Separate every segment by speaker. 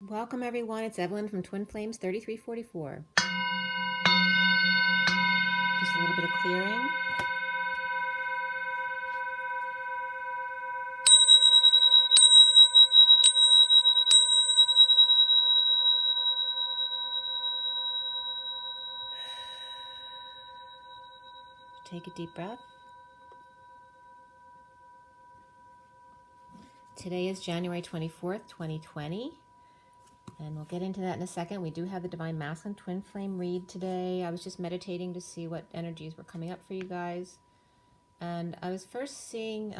Speaker 1: Welcome everyone, it's Evelyn from Twin Flames 3344. Just a little bit of clearing. Take a deep breath. Today is January 24th, 2020. And we'll get into that in a second. We do have the Divine Masculine Twin Flame read today. I was just meditating to see what energies were coming up for you guys. And I was first seeing,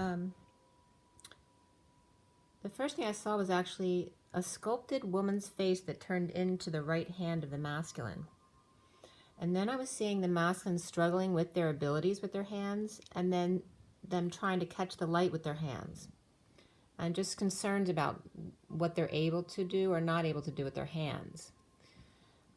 Speaker 1: the first thing I saw was actually a sculpted woman's face that turned into the right hand of the masculine. And then I was seeing the masculine struggling with their abilities with their hands, and then them trying to catch the light with their hands. I'm just concerned about what they're able to do or not able to do with their hands.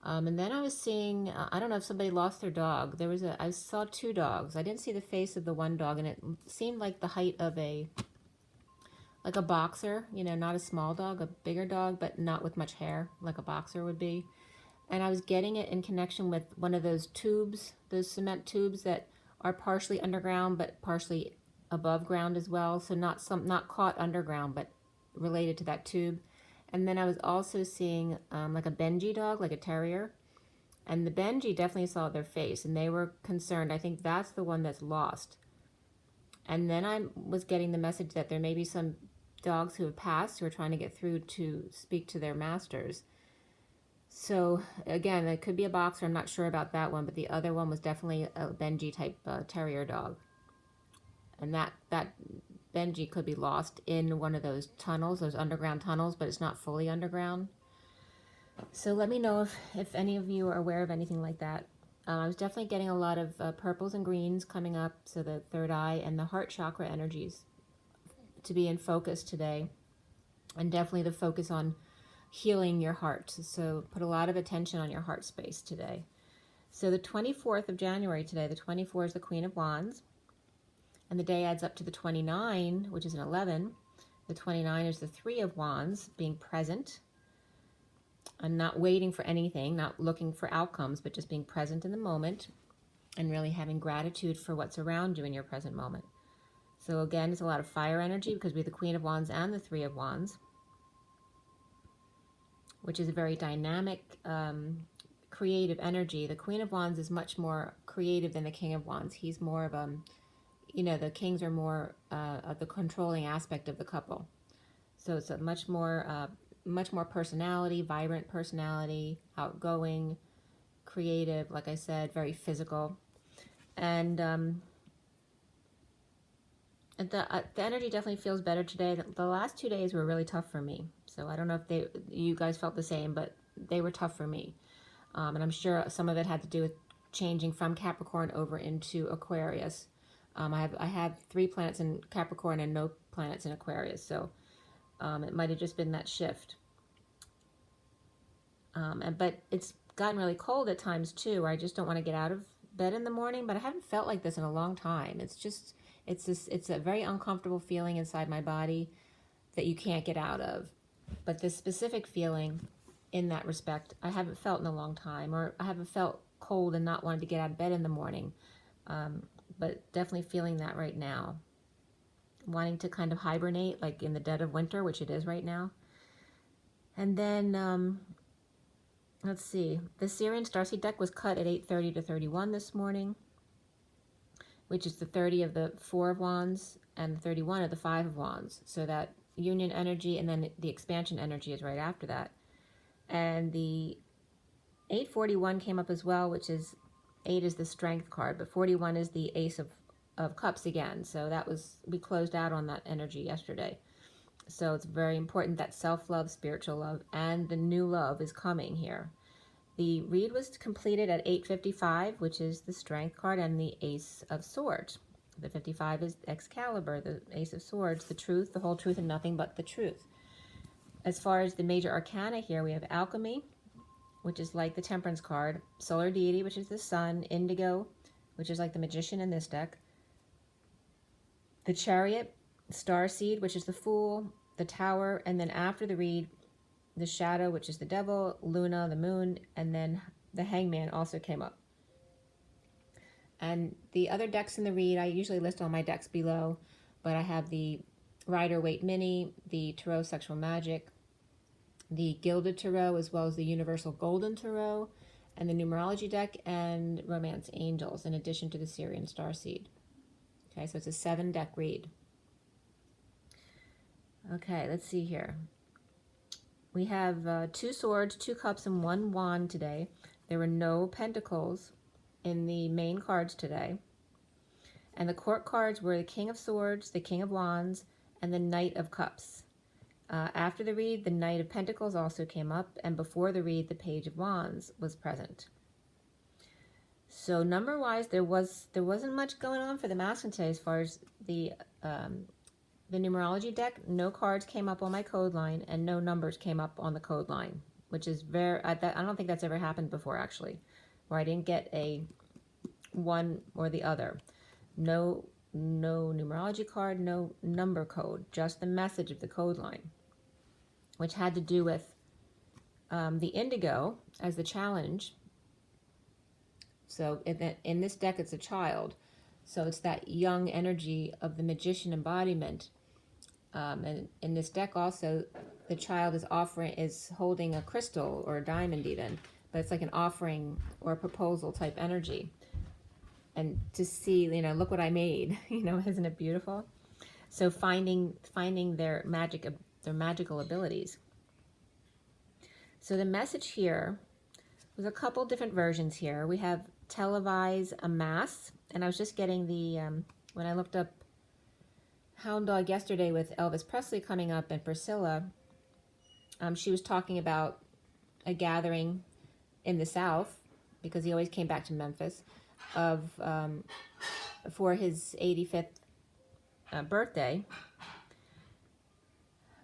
Speaker 1: And then I was seeing, I don't know if somebody lost their dog. I saw two dogs. I didn't see the face of the one dog, and it seemed like the height of like a boxer, you know, not a small dog, a bigger dog, but not with much hair, like a boxer would be. And I was getting it in connection with one of those tubes, those cement tubes that are partially underground, but partially above ground as well, so not caught underground, but related to that tube. And then I was also seeing like a Benji dog, like a terrier, and the Benji definitely saw their face, and they were concerned. I think that's the one that's lost. And then I was getting the message that there may be some dogs who have passed who are trying to get through to speak to their masters. So again, it could be a boxer. I'm not sure about that one, but the other one was definitely a Benji type terrier dog. And that Benji could be lost in one of those tunnels, those underground tunnels, but it's not fully underground. So let me know if any of you are aware of anything like that. I was definitely getting a lot of purples and greens coming up, so the third eye and the heart chakra energies to be in focus today. And definitely the focus on healing your heart. So put a lot of attention on your heart space today. So the 24th of January today, the 24 is the Queen of Wands. And the day adds up to the 29, which is an 11. The 29 is the Three of Wands, being present and not waiting for anything, not looking for outcomes, but just being present in the moment and really having gratitude for what's around you in your present moment. So again, it's a lot of fire energy because we have the Queen of Wands and the Three of Wands, which is a very dynamic, creative energy. The Queen of Wands is much more creative than the King of Wands. He's more of you know, the kings are more of the controlling aspect of the couple. So it's a much more personality, vibrant personality, outgoing, creative, like I said, very physical. And the energy definitely feels better today. The last 2 days were really tough for me. So I don't know if you guys felt the same, but they were tough for me. And I'm sure some of it had to do with changing from Capricorn over into Aquarius. I have 3 planets in Capricorn and no planets in Aquarius, so it might have just been that shift. But it's gotten really cold at times too, where I just don't want to get out of bed in the morning, but I haven't felt like this in a long time. It's a very uncomfortable feeling inside my body that you can't get out of. But this specific feeling in that respect, I haven't felt in a long time, or I haven't felt cold and not wanted to get out of bed in the morning. But definitely feeling that right now. Wanting to kind of hibernate like in the dead of winter, which it is right now. And then, let's see. The SIRIAN Starseed deck was cut at 8:30 to 31 this morning, which is the 30 of the Four of Wands and the 31 of the Five of Wands. So that union energy and then the expansion energy is right after that. And the 841 came up as well, which is 8 is the Strength card, but 41 is the Ace of Cups again. So we closed out on that energy yesterday. So it's very important that self-love, spiritual love, and the new love is coming here. The read was completed at 8:55, which is the Strength card and the Ace of Swords. The 55 is Excalibur, the Ace of Swords, the truth, the whole truth, and nothing but the truth. As far as the major arcana here, we have Alchemy, which is like the Temperance card, Solar Deity, which is the Sun, Indigo, which is like the Magician in this deck, the Chariot, Starseed, which is the Fool, the Tower, and then after the read, the shadow, which is the devil, Luna, the moon, and then the hangman also came up. And the other decks in the read, I usually list all my decks below, but I have the Rider Waite Mini, the Tarot Sexual Magic, the Gilded Tarot, as well as the Universal Golden Tarot, and the Numerology deck, and Romance Angels, in addition to the SIRIAN Starseed. Okay, so it's a 7-deck read. Okay, let's see here. We have 2 swords, 2 cups, and 1 wand today. There were no pentacles in the main cards today. And the court cards were the King of Swords, the King of Wands, and the Knight of Cups. After the read, the Knight of Pentacles also came up, and before the read, the Page of Wands was present. So number-wise, there wasn't much going on for the masculine today as far as the numerology deck. No cards came up on my code line, and no numbers came up on the code line, which is I don't think that's ever happened before, actually, where I didn't get a one or the other. No numerology card, no number code, just the message of the code line, which had to do with the indigo as the challenge. So in this deck, it's a child. So it's that young energy of the magician embodiment. And in this deck also, the child is holding a crystal or a diamond even, but it's like an offering or a proposal type energy. And to see, look what I made, isn't it beautiful? So finding their magical abilities. So the message here was a couple different versions here. We have televise a mass, and I was just getting the when I looked up Hound Dog yesterday with Elvis Presley coming up and Priscilla, she was talking about a gathering in the South, because he always came back to Memphis, for his 85th birthday.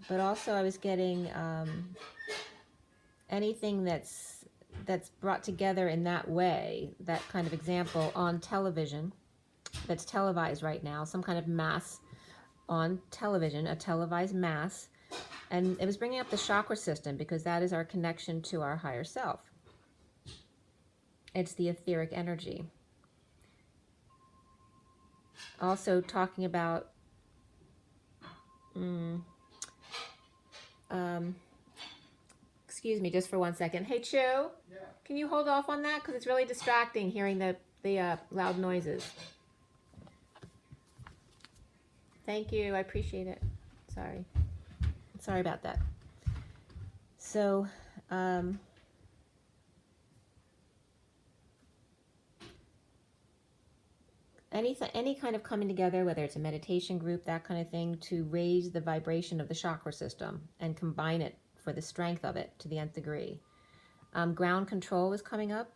Speaker 1: But also I was getting anything that's brought together in that way, that kind of example on television, that's televised right now, some kind of mass on television, a televised mass. And it was bringing up the chakra system, because that is our connection to our higher self. It's the etheric energy. Also talking about excuse me just for 1 second. Hey, Chu, yeah. Can you hold off on that? Because it's really distracting hearing the loud noises. Thank you. I appreciate it. Sorry about that. So, any kind of coming together, whether it's a meditation group, that kind of thing, to raise the vibration of the chakra system and combine it for the strength of it to the nth degree. Ground control is coming up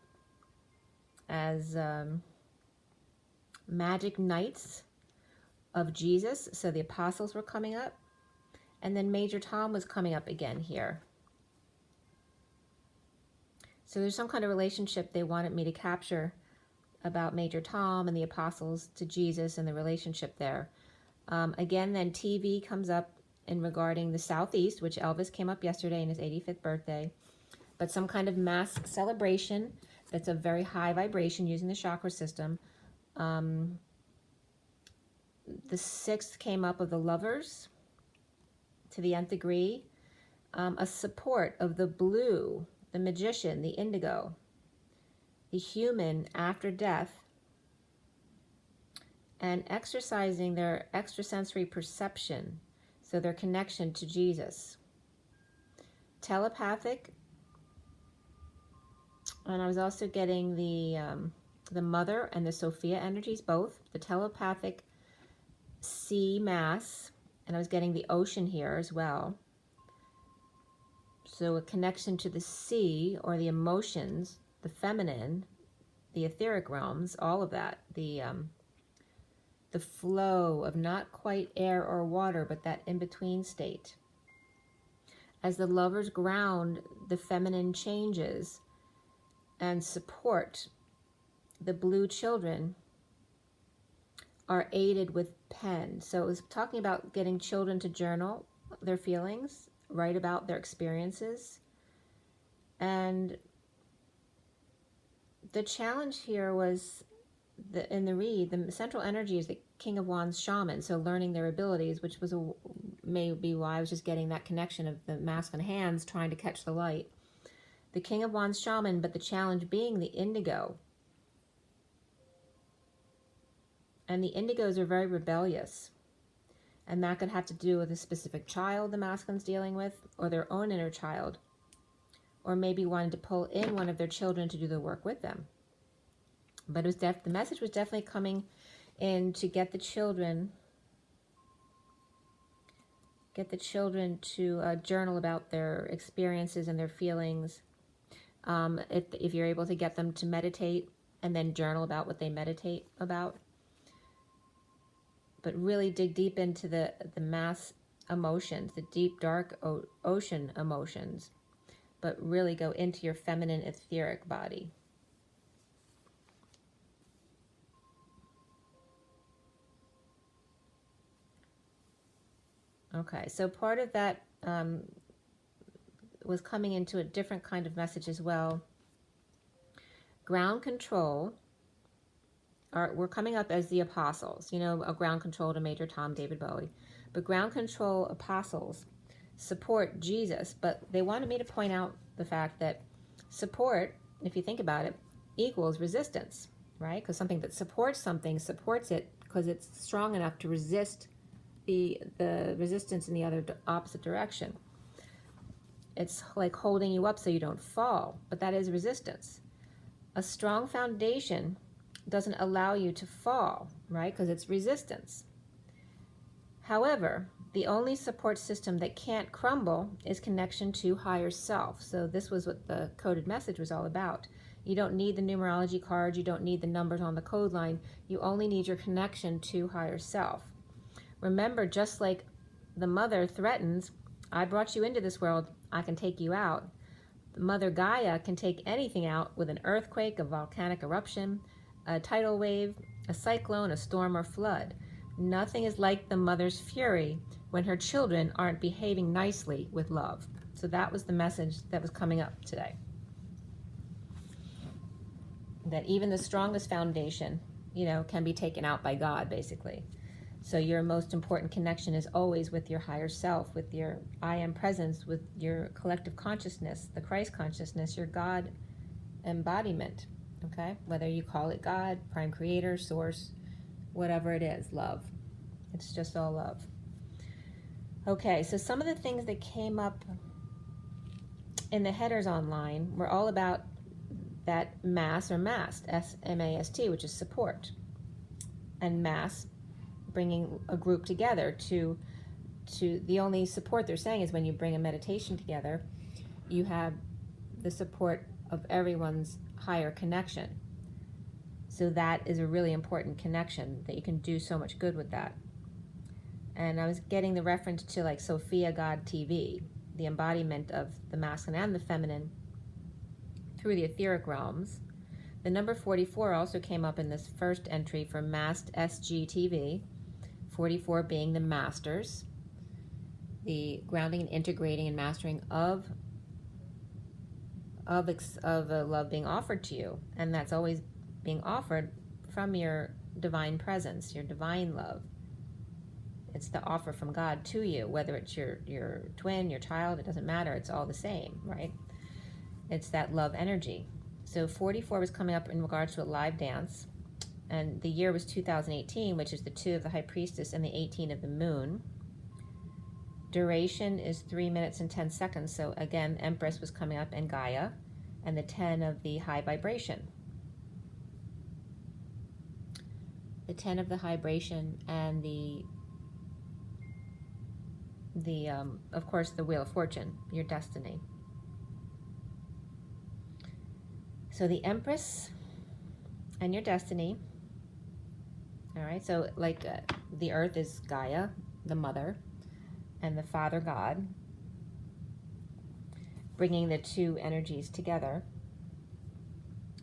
Speaker 1: as magic knights of Jesus. So the apostles were coming up. And then Major Tom was coming up again here. So there's some kind of relationship they wanted me to capture about Major Tom and the apostles to Jesus and the relationship there. Again, then TV comes up in regarding the Southeast, which Elvis came up yesterday in his 85th birthday. But some kind of mass celebration that's a very high vibration using the chakra system. The 6th came up of the lovers to the nth degree. A support of the blue, the magician, the indigo, the human after death, and exercising their extrasensory perception, so their connection to Jesus. Telepathic, and I was also getting the Mother and the Sophia energies, both. The telepathic sea mass, and I was getting the ocean here as well. So a connection to the sea, or the emotions, the feminine, the etheric realms, all of that. The flow of not quite air or water, but that in-between state. As the lovers ground, the feminine changes and support. The blue children are aided with pen. So it was talking about getting children to journal their feelings write about their experiences. And the challenge here was, in the read, the central energy is the King of Wands shaman, so learning their abilities, which was maybe why I was just getting that connection of the masculine hands trying to catch the light. The King of Wands shaman, but the challenge being the indigo. And the indigos are very rebellious. And that could have to do with a specific child the masculine's dealing with, or their own inner child, or maybe wanting to pull in one of their children to do the work with them. But it was the message was definitely coming in to get the children to journal about their experiences and their feelings. If you're able to get them to meditate and then journal about what they meditate about. But really dig deep into the mass emotions, the deep, dark ocean emotions. But really go into your feminine etheric body. Okay, so part of that was coming into a different kind of message as well. Ground control, we're coming up as the apostles, you know, a ground control to Major Tom, David Bowie. But ground control apostles support Jesus, but they wanted me to point out the fact that support, if you think about it, equals resistance, right? Because something that supports something supports it because it's strong enough to resist the resistance in the opposite direction. It's like holding you up so you don't fall, but that is resistance. A strong foundation doesn't allow you to fall, right? Because it's resistance. However, the only support system that can't crumble is connection to higher self. So this was what the coded message was all about. You don't need the numerology cards. You don't need the numbers on the code line. You only need your connection to higher self. Remember, just like the mother threatens, I brought you into this world, I can take you out. Mother Gaia can take anything out with an earthquake, a volcanic eruption, a tidal wave, a cyclone, a storm, or flood. Nothing is like the mother's fury when her children aren't behaving nicely with love. So that was the message that was coming up today. That even the strongest foundation, you know, can be taken out by God, basically. So your most important connection is always with your higher self, with your I am presence, with your collective consciousness, the Christ consciousness, your God embodiment, okay? Whether you call it God, prime creator, source, whatever it is, love. It's just all love. Okay, so some of the things that came up in the headers online were all about that mass or mast, S-M-A-S-T, which is support. And mass, bringing a group together to the only support they're saying is when you bring a meditation together, you have the support of everyone's higher connection. So that is a really important connection that you can do so much good with that. And I was getting the reference to like Sophia God TV, the embodiment of the masculine and the feminine through the etheric realms. The number 44 also came up in this first entry for Mast SGTV, 44 being the masters, the grounding and integrating and mastering of a love being offered to you. And that's always being offered from your divine presence, your divine love. It's the offer from God to you, whether it's your twin, your child, it doesn't matter. It's all the same, right? It's that love energy. So 44 was coming up in regards to a live dance. And the year was 2018, which is the 2 of the High Priestess and the 18 of the Moon. Duration is 3 minutes and 10 seconds. So again, Empress was coming up and Gaia. And the 10 of the High Vibration. The 10 of the High Vibration and the of course, the Wheel of Fortune, your destiny. So the Empress and your destiny. All right, so like the earth is Gaia, the mother, and the Father God, bringing the two energies together.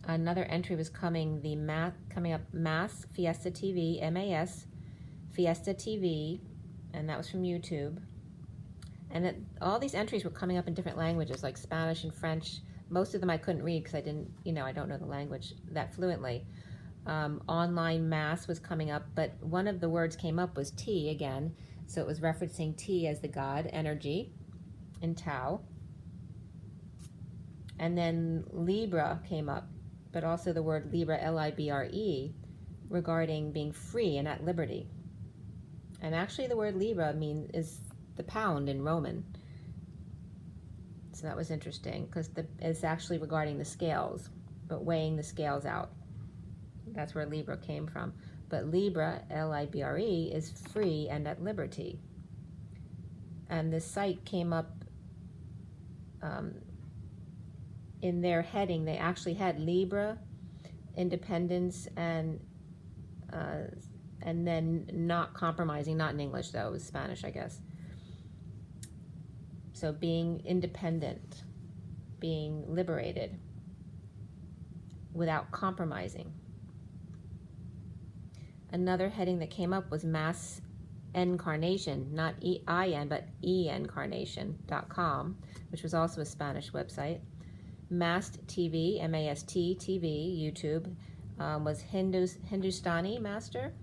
Speaker 1: Another entry was coming up, Mass Fiesta TV, MAS Fiesta TV, and that was from YouTube. And all these entries were coming up in different languages, like Spanish and French. Most of them I couldn't read because I didn't, I don't know the language that fluently. Online mass was coming up, but one of the words came up was T again. So it was referencing T as the God energy in Tao. And then Libra came up, but also the word Libra, L-I-B-R-E, regarding being free and at liberty. And actually the word Libra is the pound in Roman. So that was interesting because it's actually regarding the scales, but weighing the scales out. That's where Libra came from. But Libra, L-I-B-R-E, is free and at liberty. And this site came up in their heading. They actually had Libra, independence, and then not compromising, not in English though, it was Spanish, I guess. So being independent, being liberated without compromising. Another heading that came up was Mass Encarnation, not E-I-N, but encarnation.com, which was also a Spanish website. Mast TV, M-A-S-T, TV, YouTube, was Hindustani Master.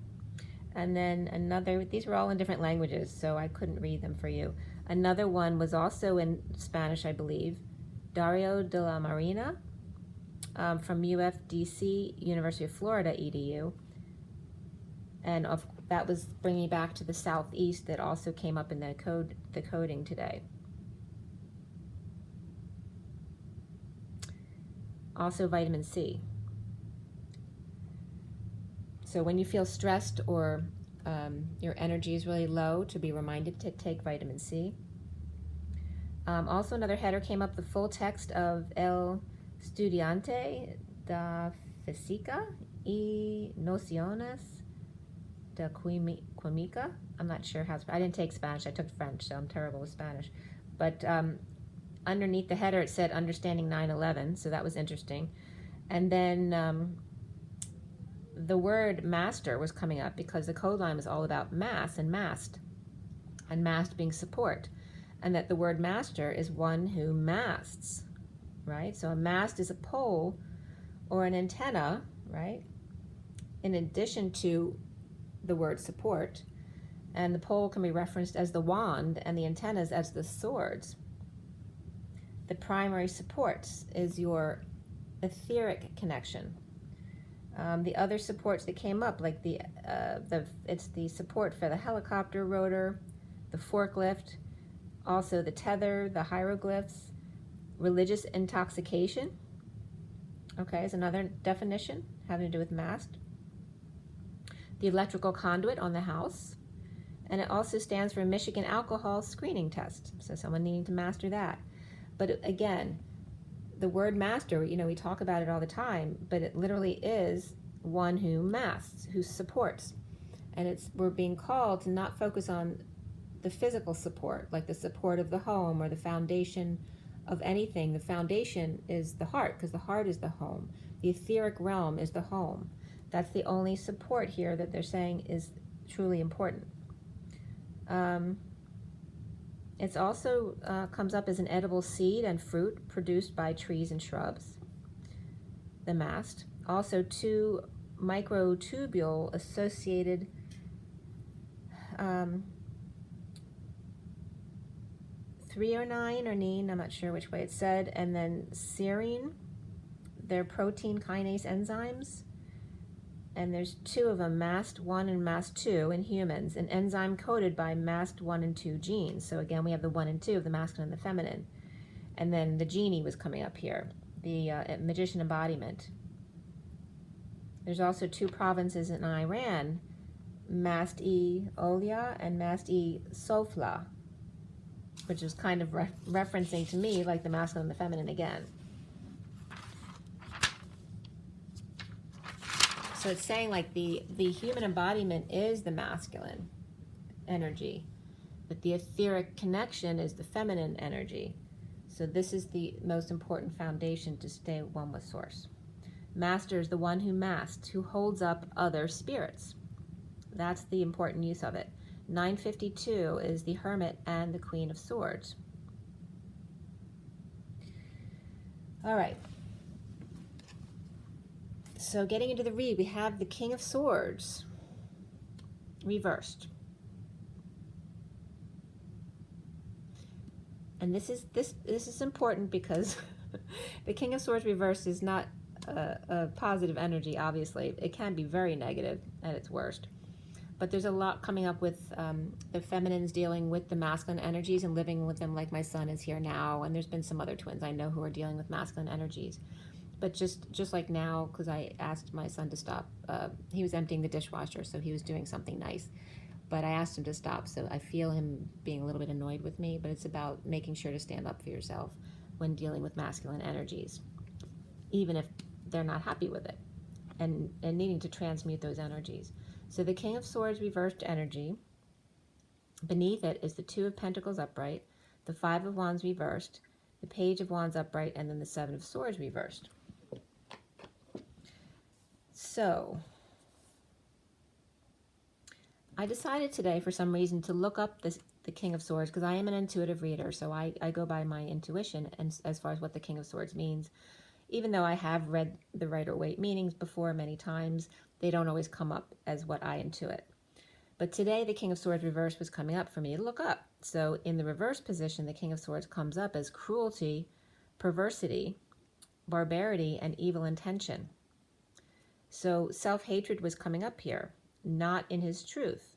Speaker 1: And then another, these were all in different languages, so I couldn't read them for you. Another one was also in Spanish, I believe, Dario de la Marina, from UFDC, University of Florida, EDU. And that was bringing back to the Southeast that also came up in the coding today. Also vitamin C. So when you feel stressed or your energy is really low, to be reminded to take vitamin C. Also another header came up, the full text of El Estudiante de Física y Nociones de Química. I'm not sure how I didn't take Spanish, I took French, so I'm terrible with Spanish. But underneath the header it said Understanding 9/11, so that was interesting. And then the word master was coming up because the code line was all about mass and mast being support, and that the word master is one who masts, right? So a mast is a pole or an antenna, right? In addition to the word support, and the pole can be referenced as the wand and the antennas as the swords. The primary supports is your etheric connection. The other supports that came up, like it's the support for the helicopter rotor, the forklift, also the tether, the hieroglyphs, religious intoxication. Okay, is another definition having to do with mast. The electrical conduit on the house, and it also stands for Michigan Alcohol Screening Test. So someone needing to master that. But again, the word master, we talk about it all the time, but it literally is one who masts, who supports. And we're being called to not focus on the physical support, like the support of the home or the foundation of anything. The foundation is the heart, because the heart is the home. The etheric realm is the home. That's the only support here that they're saying is truly important. It's also comes up as an edible seed and fruit produced by trees and shrubs, the mast. Also 2 microtubule associated 309 or nine, I'm not sure which way it's said, and then serine, they're protein kinase enzymes. And there's 2 of them, MAST1 and MAST2 in humans, an enzyme coded by MAST1 and 2 genes. So again, we have the 1 and 2 of the masculine and the feminine. And then the genie was coming up here, the magician embodiment. There's also 2 provinces in Iran, Mast-e Olia and Mast-e Sofla, which is kind of referencing to me like the masculine and the feminine again. So it's saying like the human embodiment is the masculine energy, but the etheric connection is the feminine energy. So this is the most important foundation to stay one with Source. Master is the one who masts, who holds up other spirits. That's the important use of it. 952 is the Hermit and the Queen of Swords. All right. So getting into the read, we have the King of Swords reversed. And this is important because the King of Swords reversed is not a positive energy, obviously. It can be very negative at its worst. But there's a lot coming up with the feminines dealing with the masculine energies and living with them, like my son is here now. And there's been some other twins I know who are dealing with masculine energies. But just like now, because I asked my son to stop. He was emptying the dishwasher, so he was doing something nice. But I asked him to stop, so I feel him being a little bit annoyed with me. But it's about making sure to stand up for yourself when dealing with masculine energies, even if they're not happy with it, and needing to transmute those energies. So the King of Swords reversed energy. Beneath it is the Two of Pentacles upright, the Five of Wands reversed, the Page of Wands upright, and then the Seven of Swords reversed. So I decided today, for some reason, to look up the King of Swords, because I am an intuitive reader, so I go by my intuition and as far as what the King of Swords means. Even though I have read the Rider-Waite meanings before many times, they don't always come up as what I intuit. But today, the King of Swords reverse was coming up for me to look up. So in the reverse position, the King of Swords comes up as cruelty, perversity, barbarity, and evil intention. So self-hatred was coming up here, not in his truth,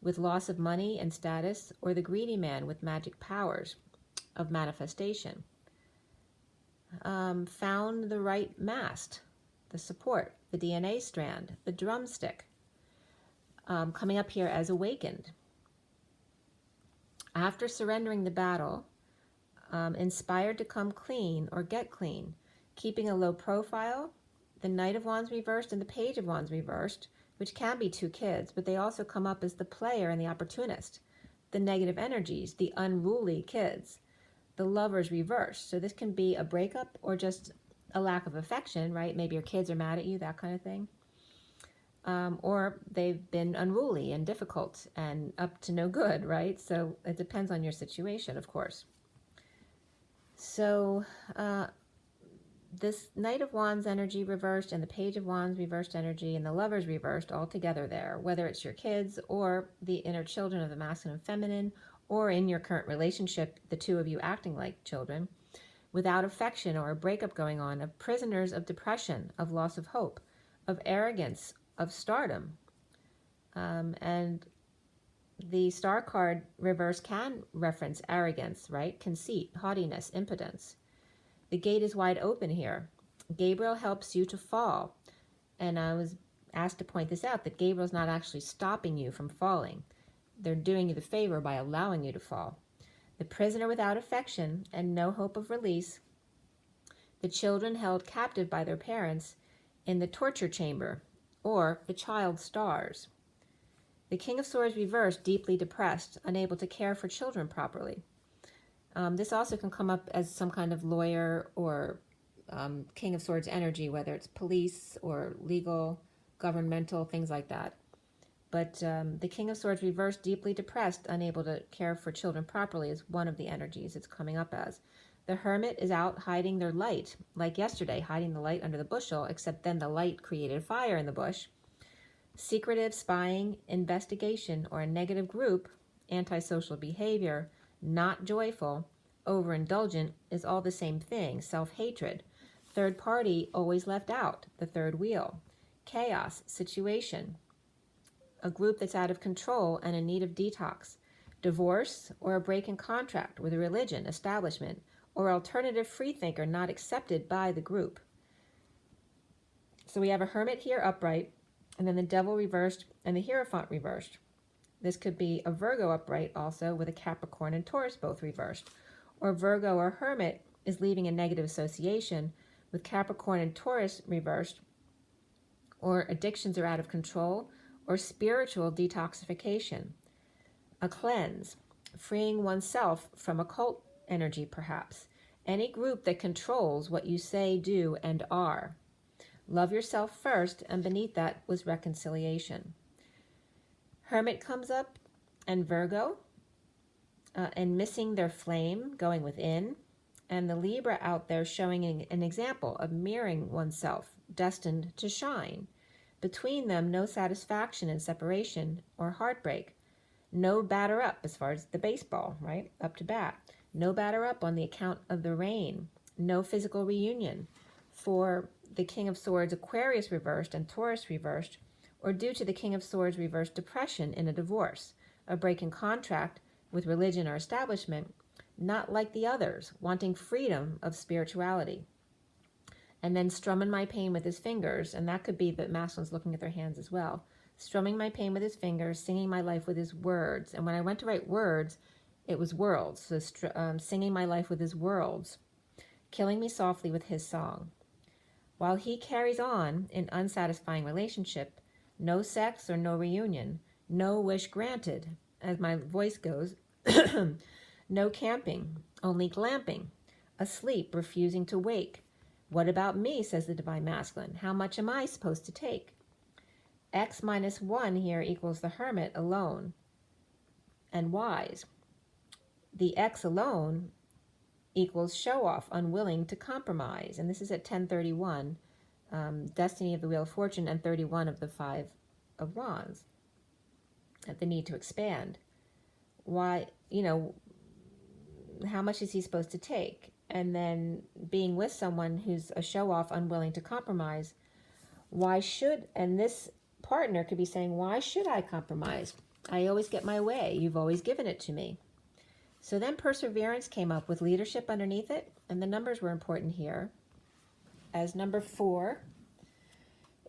Speaker 1: with loss of money and status, or the greedy man with magic powers of manifestation. Found the right mast, the support, the DNA strand, the drumstick, coming up here as awakened. After surrendering the battle, inspired to come clean or get clean, keeping a low profile, the Knight of Wands reversed and the Page of Wands reversed, which can be two kids, but they also come up as the player and the opportunist, the negative energies, the unruly kids, the Lovers reversed. So this can be a breakup or just a lack of affection, right? Maybe your kids are mad at you, that kind of thing. Or they've been unruly and difficult and up to no good, right? So it depends on your situation, of course. So this Knight of Wands energy reversed and the Page of Wands reversed energy and the Lovers reversed all together there, whether it's your kids or the inner children of the masculine and feminine, or in your current relationship, the two of you acting like children, without affection or a breakup going on, of prisoners of depression, of loss of hope, of arrogance, of stardom. And the Star card reverse can reference arrogance, right? Conceit, haughtiness, impotence. The gate is wide open here. Gabriel helps you to fall. And I was asked to point this out, that Gabriel's not actually stopping you from falling. They're doing you the favor by allowing you to fall. The prisoner without affection and no hope of release. The children held captive by their parents in the torture chamber, or the child stars. The King of Swords reversed, deeply depressed, unable to care for children properly. This also can come up as some kind of lawyer or King of Swords energy, whether it's police or legal, governmental, things like that. But the King of Swords reversed, deeply depressed, unable to care for children properly is one of the energies it's coming up as. The Hermit is out hiding their light, like yesterday, hiding the light under the bushel, except then the light created a fire in the bush. Secretive, spying, investigation, or a negative group, antisocial behavior, not joyful, overindulgent is all the same thing, self-hatred. Third party, always left out, the third wheel. Chaos, situation. A group that's out of control and in need of detox. Divorce or a break in contract with a religion, establishment, or alternative freethinker not accepted by the group. So we have a Hermit here upright, and then the Devil reversed and the Hierophant reversed. This could be a Virgo upright also with a Capricorn and Taurus both reversed. Or Virgo or Hermit is leaving a negative association with Capricorn and Taurus reversed. Or addictions are out of control, or spiritual detoxification. A cleanse, freeing oneself from occult energy perhaps. Any group that controls what you say, do, and are. Love yourself first, and beneath that was reconciliation. Hermit comes up and Virgo, and missing their flame, going within, and the Libra out there showing an example of mirroring oneself, destined to shine. Between them, no satisfaction in separation or heartbreak. No batter up as far as the baseball, right? Up to bat. No batter up on the account of the rain. No physical reunion. For the King of Swords, Aquarius reversed and Taurus reversed, or due to the King of Swords reversed, depression in a divorce, a break in contract with religion or establishment, not like the others, wanting freedom of spirituality. And then strumming my pain with his fingers, and that could be the masculines looking at their hands as well. Strumming my pain with his fingers, singing my life with his words. And when I went to write words, it was worlds. So singing my life with his worlds, killing me softly with his song. While he carries on in unsatisfying relationship, no sex or no reunion, no wish granted, as my voice goes, no camping, only glamping, asleep, refusing to wake. What about me, says the Divine Masculine? How much am I supposed to take? X minus 1 here equals the Hermit alone and wise. The X alone equals show off, unwilling to compromise. And this is at 1031, Destiny of the Wheel of Fortune, and 31 of the 5 of Wands. At the need to expand. Why, how much is he supposed to take? And then being with someone who's a show off, unwilling to compromise. Why should, and this partner could be saying, why should I compromise? I always get my way. You've always given it to me. So then perseverance came up with leadership underneath it, and the numbers were important here. As number 4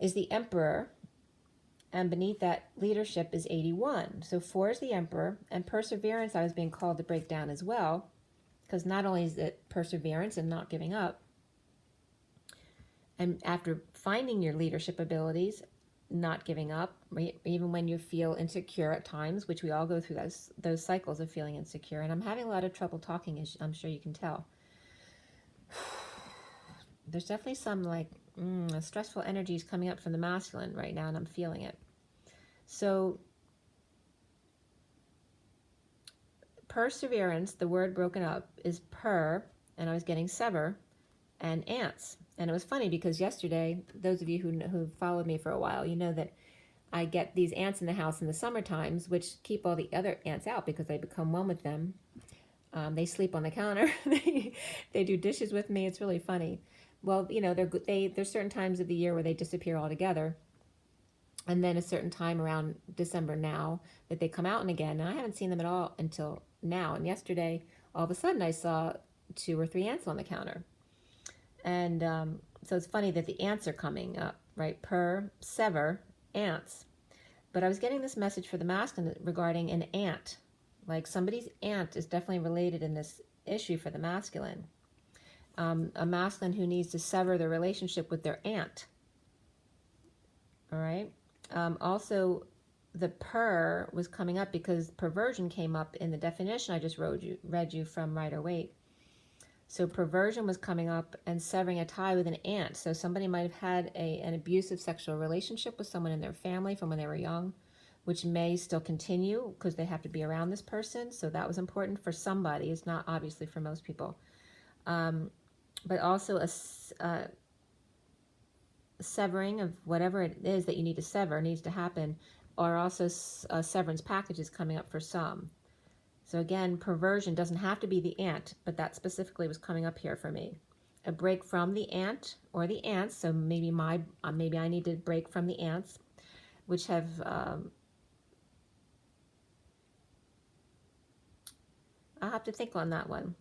Speaker 1: is the Emperor, and beneath that leadership is 81. So 4 is the Emperor, and perseverance I was being called to break down as well, because not only is it perseverance and not giving up, and after finding your leadership abilities, not giving up, even when you feel insecure at times, which we all go through those cycles of feeling insecure. And I'm having a lot of trouble talking, as I'm sure you can tell. There's definitely some stressful energies coming up from the masculine right now, and I'm feeling it. So perseverance, the word broken up, is per, and I was getting sever, and ants. And it was funny because yesterday, those of you who followed me for a while, you know that I get these ants in the house in the summer times, which keep all the other ants out because I become one with them. They sleep on the counter. They do dishes with me. It's really funny. Well, there's certain times of the year where they disappear altogether. And then a certain time around December now that they come out and again. And I haven't seen them at all until now. And yesterday, all of a sudden, I saw 2 or 3 ants on the counter. And so it's funny that the ants are coming up, right? Per, sever, ants. But I was getting this message for the masculine regarding an ant. Like somebody's ant is definitely related in this issue for the masculine. A masculine who needs to sever their relationship with their ant. All right. Also, the per was coming up because perversion came up in the definition I just read you from Rider-Waite. So perversion was coming up and severing a tie with an ant. So somebody might have had an abusive sexual relationship with someone in their family from when they were young, which may still continue because they have to be around this person. So that was important for somebody. It's not obviously for most people. But also a severing of whatever it is that you need to sever needs to happen, or also severance packages coming up for some. So again, perversion doesn't have to be the ant, but that specifically was coming up here for me. A break from the ant or the ants. So maybe maybe I need to break from the ants, which have I'll have to think on that one,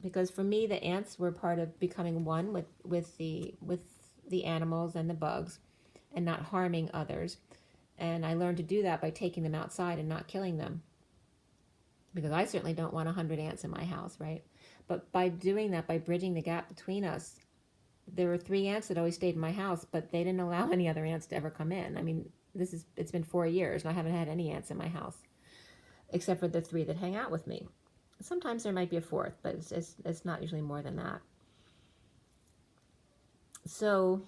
Speaker 1: because for me the ants were part of becoming one with the animals and the bugs, and not harming others. And I learned to do that by taking them outside and not killing them. Because I certainly don't want 100 ants in my house, right? But by doing that, by bridging the gap between us, there were 3 ants that always stayed in my house, but they didn't allow any other ants to ever come in. I mean, it's been 4 years, and I haven't had any ants in my house, except for the 3 that hang out with me. Sometimes there might be a 4th, but it's not usually more than that. So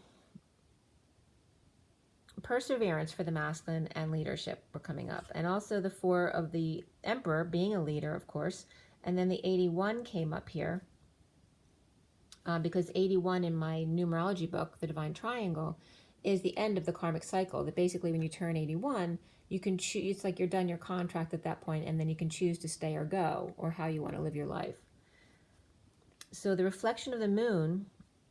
Speaker 1: perseverance for the masculine and leadership were coming up. And also the 4 of the Emperor being a leader, of course. And then the 81 came up here because 81 in my numerology book, The Divine Triangle, is the end of the karmic cycle. That basically when you turn 81, you can choose, it's like you're done your contract at that point, and then you can choose to stay or go, or how you want to live your life. So the reflection of the moon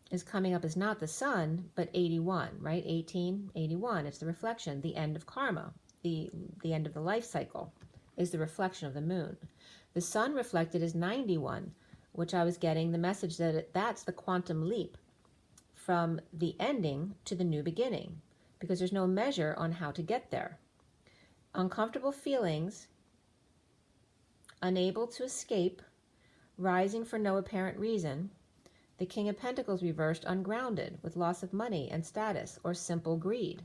Speaker 1: is coming up as not the sun, but 81, right? 18, 81. It's the reflection, the end of karma, the end of the life cycle is the reflection of the moon. The sun reflected is 91, which I was getting the message that that's the quantum leap from the ending to the new beginning, because there's no measure on how to get there. Uncomfortable feelings, unable to escape, rising for no apparent reason. The King of Pentacles reversed, ungrounded, with loss of money and status, or simple greed.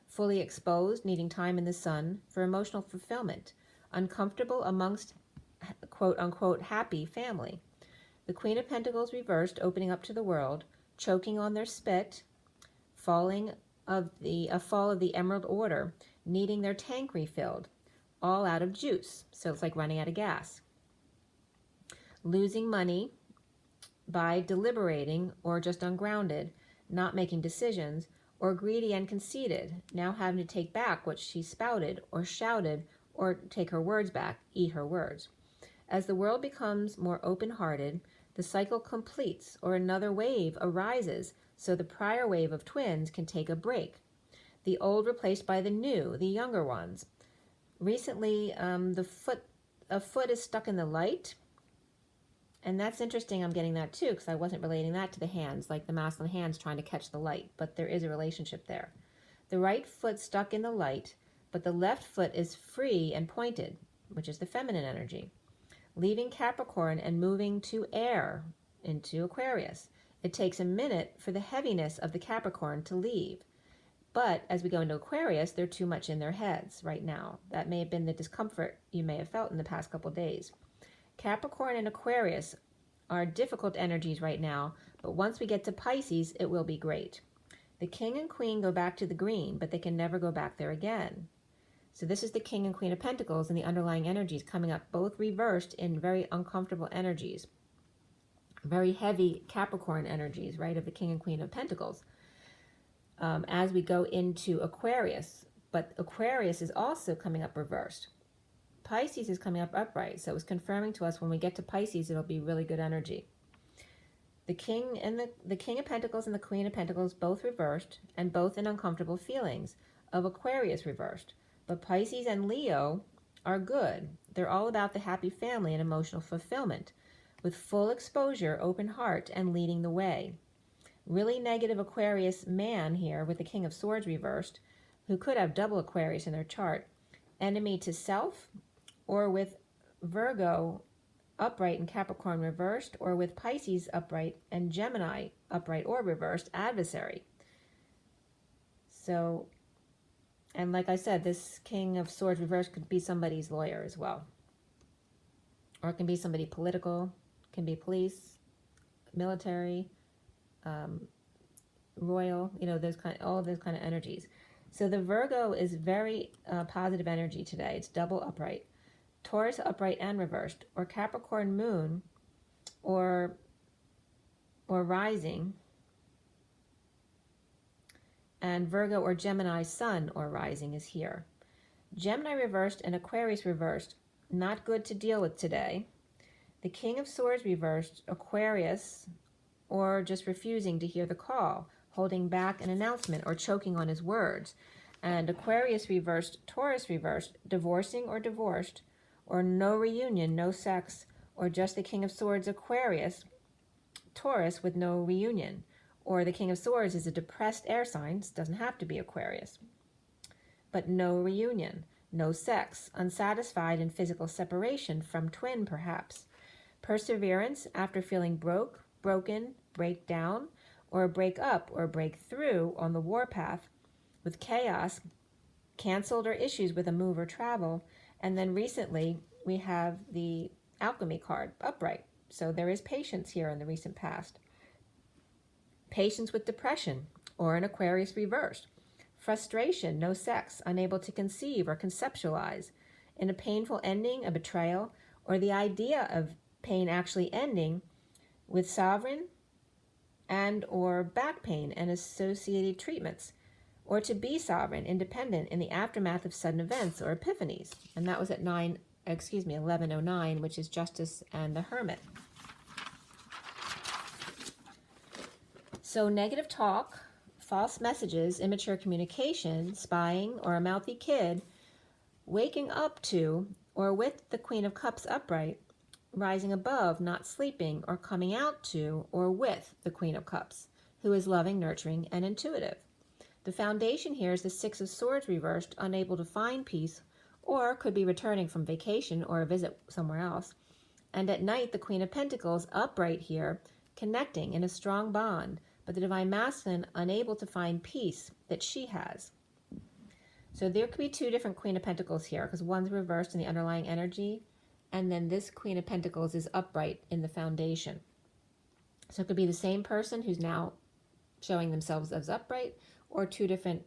Speaker 1: Fully exposed, needing time in the sun for emotional fulfillment. Uncomfortable amongst quote-unquote happy family. The Queen of Pentacles reversed, opening up to the world, choking on their spit, a fall of the Emerald Order, needing their tank refilled, all out of juice, so it's like running out of gas. Losing money by deliberating or just ungrounded, not making decisions, or greedy and conceited, now having to take back what she spouted or shouted, or take her words back, eat her words. As the world becomes more open-hearted, the cycle completes, or another wave arises, so the prior wave of twins can take a break. The old replaced by the new, the younger ones. Recently, a foot is stuck in the light. And that's interesting, I'm getting that too, because I wasn't relating that to the hands, like the masculine hands trying to catch the light, but there is a relationship there. The right foot stuck in the light, but the left foot is free and pointed, which is the feminine energy. Leaving Capricorn and moving to air, into Aquarius. It takes a minute for the heaviness of the Capricorn to leave. But as we go into Aquarius, they're too much in their heads right now. That may have been the discomfort you may have felt in the past couple of days. Capricorn and Aquarius are difficult energies right now, but once we get to Pisces, it will be great. The King and Queen go back to the green, but they can never go back there again. So this is the King and Queen of Pentacles and the underlying energies coming up, both reversed in very uncomfortable energies. Very heavy Capricorn energies, right, of the King and Queen of Pentacles. As we go into Aquarius, but Aquarius is also coming up reversed. Pisces is coming up upright, so it's confirming to us when we get to Pisces, it'll be really good energy. The King and the King of Pentacles and the Queen of Pentacles both reversed, and both in uncomfortable feelings, of Aquarius reversed. But Pisces and Leo are good. They're all about the happy family and emotional fulfillment, with full exposure, open heart, and leading the way. Really negative Aquarius man here with the King of Swords reversed, who could have double Aquarius in their chart. Enemy to self, or with Virgo upright and Capricorn reversed, or with Pisces upright and Gemini upright or reversed, adversary. So, and like I said, this King of Swords reversed could be somebody's lawyer as well. Or it can be somebody political, can be police, military, royal, you know, all of those kind of energies. So the Virgo is very positive energy today. It's double upright. Taurus upright and reversed, or Capricorn moon, or rising, and Virgo or Gemini sun or rising is here. Gemini reversed and Aquarius reversed, not good to deal with today. The King of Swords reversed, Aquarius, or just refusing to hear the call, holding back an announcement or choking on his words. And Aquarius reversed, Taurus reversed, divorcing or divorced, or no reunion, no sex, or just the King of Swords Aquarius, Taurus with no reunion. Or the King of Swords is a depressed air sign, doesn't have to be Aquarius, but no reunion, no sex, unsatisfied in physical separation from twin perhaps. Perseverance after feeling broken, break down, or break up or break through on the warpath with chaos, canceled or issues with a move or travel. And then recently, we have the alchemy card, upright. So there is patience here in the recent past. Patience with depression, or an Aquarius reversed. frustration, no sex, unable to conceive or conceptualize, in a painful ending, a betrayal, or the idea of pain actually ending with sovereign and or back pain and associated treatments, or to be sovereign, independent in the aftermath of sudden events or epiphanies. And that was at 1109, which is Justice and the Hermit. So negative talk, false messages, immature communication, spying, or a mouthy kid, waking up to or with the Queen of Cups upright, rising above, not sleeping, or coming out to or with the Queen of Cups, who is loving, nurturing, and intuitive. The foundation here is the Six of Swords reversed, unable to find peace, or could be returning from vacation or a visit somewhere else. And at night, the Queen of Pentacles upright here, connecting in a strong bond, but the Divine Masculine unable to find peace that she has. So there could be two different Queen of Pentacles here, because one's reversed in the underlying energy, and then this Queen of Pentacles is upright in the foundation. So it could be the same person who's now showing themselves as upright, or two different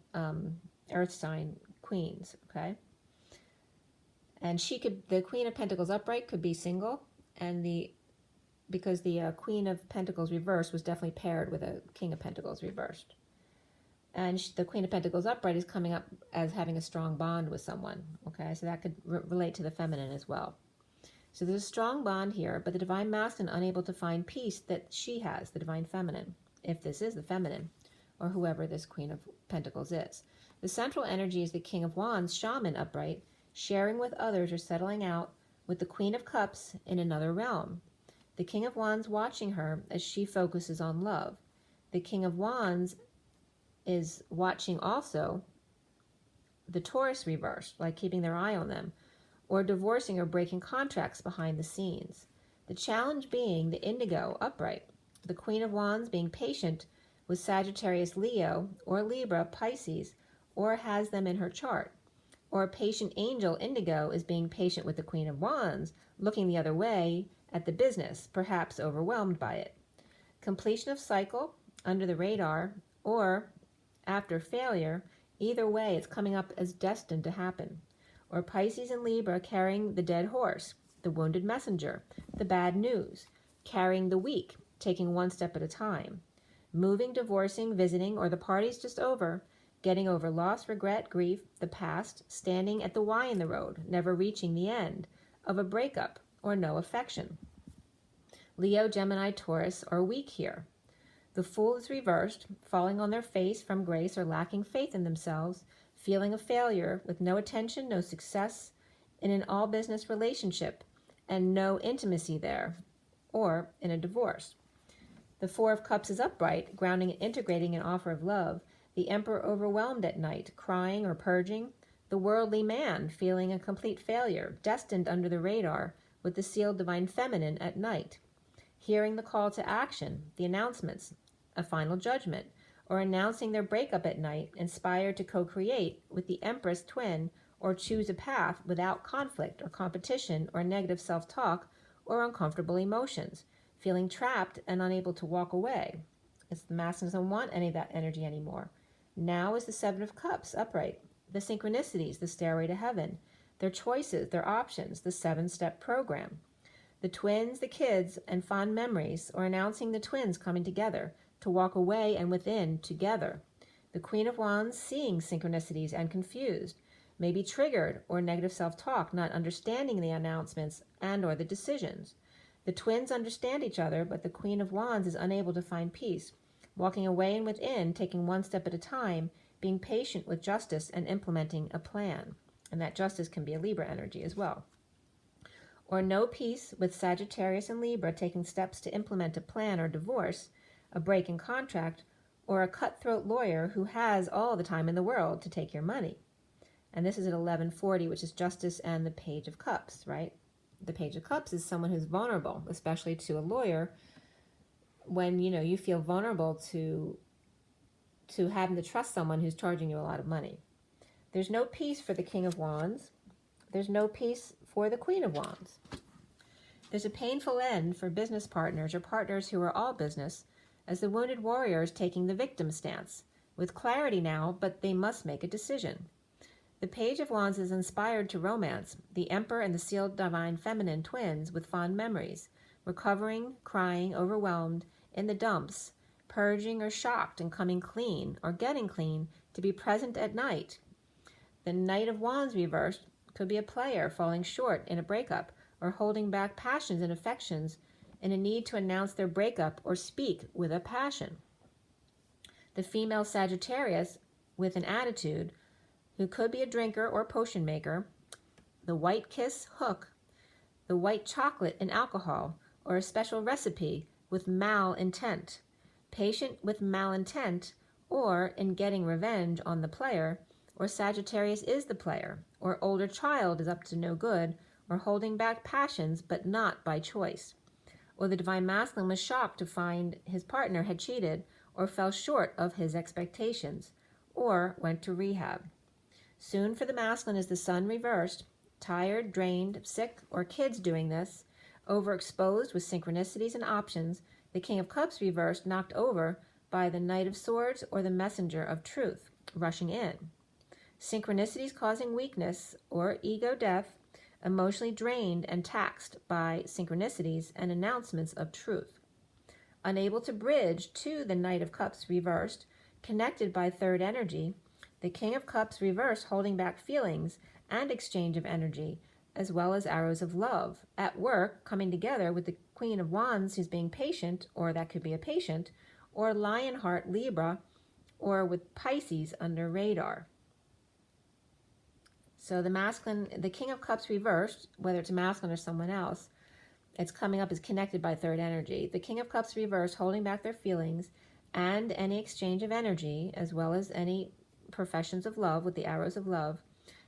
Speaker 1: earth sign queens, okay? And the Queen of Pentacles upright could be single, and because the Queen of Pentacles reversed was definitely paired with a King of Pentacles reversed. And the Queen of Pentacles upright is coming up as having a strong bond with someone, okay? So that could relate to the feminine as well. So there's a strong bond here, but the Divine Masculine unable to find peace that she has, the Divine Feminine, if this is the feminine, or whoever this Queen of Pentacles is. The central energy is the King of Wands, shaman upright, sharing with others or settling out with the Queen of Cups in another realm. The King of Wands watching her as she focuses on love. The King of Wands is watching also the Taurus reversed, like keeping their eye on them, or divorcing or breaking contracts behind the scenes. The challenge being the Indigo upright. The Queen of Wands being patient with Sagittarius Leo or Libra Pisces, or has them in her chart. Or a patient angel Indigo is being patient with the Queen of Wands, looking the other way at the business, perhaps overwhelmed by it. Completion of cycle, under the radar, or after failure, either way it's coming up as destined to happen. Or Pisces and Libra carrying the dead horse, the wounded messenger, the bad news, carrying the weak, taking one step at a time. Moving, divorcing, visiting, or the party's just over, getting over loss, regret, grief, the past, standing at the Y in the road, never reaching the end of a breakup or no affection. Leo, Gemini, Taurus are weak here. The Fool is reversed, falling on their face from grace or lacking faith in themselves, feeling a failure with no attention, no success in an all-business relationship, and no intimacy there, or in a divorce. The Four of Cups is upright, grounding and integrating an offer of love. The Emperor overwhelmed at night, crying or purging. The worldly man feeling a complete failure, destined under the radar, with the sealed Divine Feminine at night. Hearing the call to action, the announcements, a final judgment, or announcing their breakup at night, inspired to co-create with the Empress twin, or choose a path without conflict or competition or negative self-talk or uncomfortable emotions, feeling trapped and unable to walk away. It's the Masculine doesn't want any of that energy anymore. Now is the Seven of Cups upright, the synchronicities, the stairway to heaven, their choices, their options, the 7-step program. The twins, the kids, and fond memories, or announcing the twins coming together to walk away and within together. The Queen of Wands seeing synchronicities and confused, may be triggered or negative self-talk, not understanding the announcements and or the decisions. The twins understand each other, but the Queen of Wands is unable to find peace, walking away and within, taking one step at a time, being patient with justice and implementing a plan. And that justice can be a Libra energy as well. Or no peace with Sagittarius and Libra taking steps to implement a plan or divorce, a break in contract, or a cutthroat lawyer who has all the time in the world to take your money. And this is at 1140, which is Justice and the Page of Cups, right? The Page of Cups is someone who's vulnerable, especially to a lawyer, when you feel vulnerable to having to trust someone who's charging you a lot of money. There's no peace for the King of Wands. There's no peace for the Queen of Wands. There's a painful end for business partners or partners who are all business, as the wounded warrior is taking the victim stance, with clarity now, but they must make a decision. The Page of Wands is inspired to romance, the Emperor and the Sealed Divine Feminine twins with fond memories, recovering, crying, overwhelmed, in the dumps, purging or shocked and coming clean or getting clean to be present at night. The Knight of Wands reversed could be a player falling short in a breakup or holding back passions and affections in a need to announce their breakup or speak with a passion. The female Sagittarius with an attitude who could be a drinker or potion maker, the white kiss hook, the white chocolate and alcohol, or a special recipe with malintent, patient with malintent, or in getting revenge on the player, or Sagittarius is the player, or older child is up to no good, or holding back passions but not by choice. Or the Divine Masculine was shocked to find his partner had cheated or fell short of his expectations, or went to rehab. Soon for the Masculine is the Sun reversed, tired, drained, sick, or kids doing this, overexposed with synchronicities and options, the King of Cups reversed knocked over by the Knight of Swords or the Messenger of Truth rushing in. Synchronicities causing weakness or ego death, emotionally drained and taxed by synchronicities and announcements of truth. Unable to bridge to the Knight of Cups reversed, connected by third energy, the King of Cups reversed holding back feelings and exchange of energy, as well as arrows of love. At work, coming together with the Queen of Wands who's being patient, or that could be a patient, or Lionheart Libra, or with Pisces under radar. So the masculine, the King of Cups reversed, whether it's a masculine or someone else, it's coming up as connected by third energy. The King of Cups reversed holding back their feelings and any exchange of energy, as well as any professions of love with the arrows of love,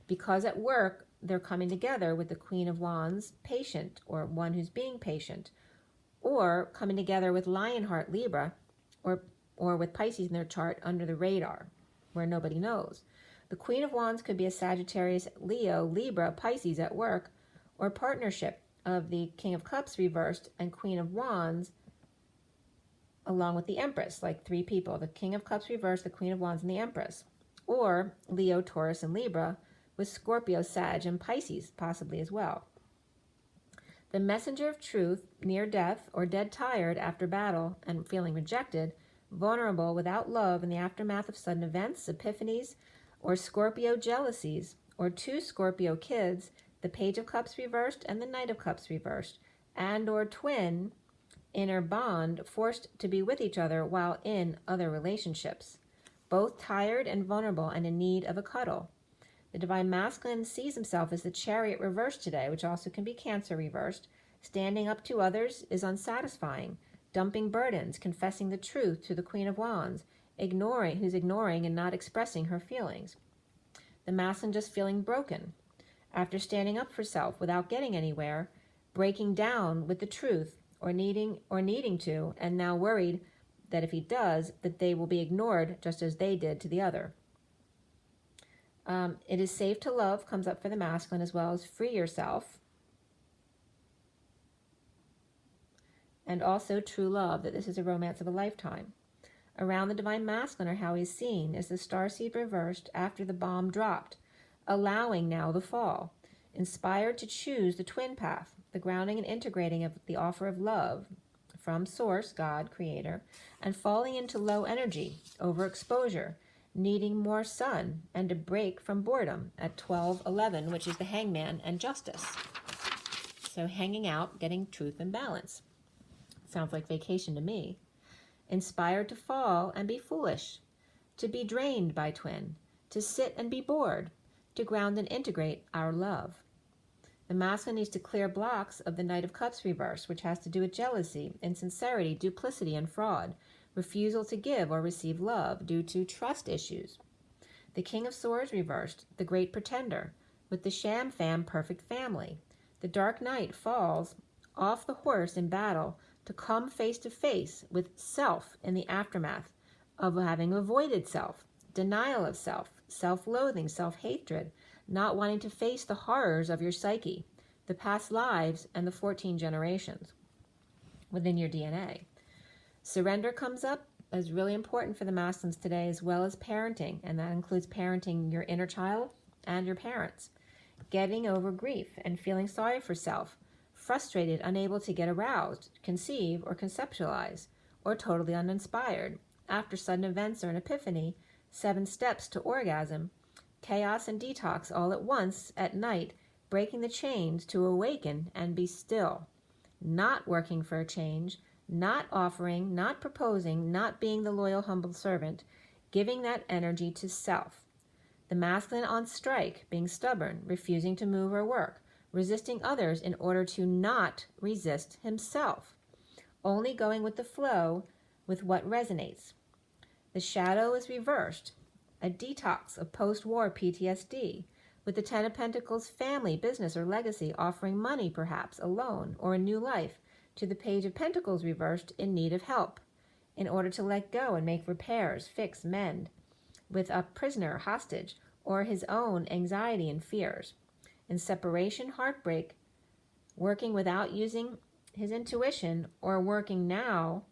Speaker 1: because at work they're coming together with the Queen of Wands, patient, or one who's being patient, or coming together with Lionheart Libra, or with Pisces in their chart under the radar, where nobody knows. The Queen of Wands could be a Sagittarius, Leo, Libra, Pisces at work, or partnership of the King of Cups reversed and Queen of Wands, along with the Empress, like three people. The King of Cups reversed, the Queen of Wands, and the Empress. Or Leo, Taurus, and Libra, with Scorpio, Sag, and Pisces possibly as well. The Messenger of Truth, near death or dead tired after battle and feeling rejected, vulnerable without love in the aftermath of sudden events, epiphanies, or Scorpio jealousies, or two Scorpio kids, the Page of Cups reversed and the Knight of Cups reversed, and or twin inner bond forced to be with each other while in other relationships, both tired and vulnerable and in need of a cuddle. The Divine Masculine sees himself as the Chariot reversed today, which also can be Cancer reversed. Standing up to others is unsatisfying, dumping burdens, confessing the truth to the Queen of Wands, who's ignoring and not expressing her feelings. The Masculine just feeling broken. After standing up for self without getting anywhere, breaking down with the truth, or needing to, and now worried that if he does, that they will be ignored just as they did to the other. It is safe to love comes up for the Masculine, as well as free yourself. And also true love, that this is a romance of a lifetime. Around the Divine Masculine, or how he's seen, is the Starseed reversed after the bomb dropped, allowing now the fall, inspired to choose the twin path, the grounding and integrating of the offer of love from Source, God, Creator, and falling into low energy, overexposure, needing more sun, and a break from boredom at 12:11, which is the Hangman and Justice. So hanging out, getting truth and balance. Sounds like vacation to me. Inspired to fall and be foolish, to be drained by twin, to sit and be bored, to ground and integrate our love. The Masculine needs to clear blocks of the Knight of Cups reverse, which has to do with jealousy, insincerity, duplicity, and fraud, refusal to give or receive love due to trust issues. The King of Swords reversed, the Great Pretender, with the Sham Fam perfect family. The Dark Knight falls off the horse in battle to come face to face with self in the aftermath of having avoided self, denial of self, self-loathing, self-hatred, not wanting to face the horrors of your psyche, the past lives, and the 14 generations within your DNA. Surrender comes up, is really important for the masculines today, as well as parenting, and that includes parenting your inner child and your parents. Getting over grief and feeling sorry for self, frustrated, unable to get aroused, conceive, or conceptualize, or totally uninspired. After sudden events or an epiphany, 7 steps to orgasm, chaos and detox all at once at night, breaking the chains to awaken and be still. Not working for a change, not offering, not proposing, not being the loyal, humble servant, giving that energy to self. The masculine on strike, being stubborn, refusing to move or work, resisting others in order to not resist himself, only going with the flow with what resonates. The shadow is reversed, a detox of post-war PTSD, with the 10 of Pentacles, family, business, or legacy, offering money perhaps, a loan, or a new life, to the Page of Pentacles reversed, in need of help, in order to let go and make repairs, fix, mend, with a prisoner, hostage, or his own anxiety and fears. In separation, heartbreak, working without using his intuition, or working now,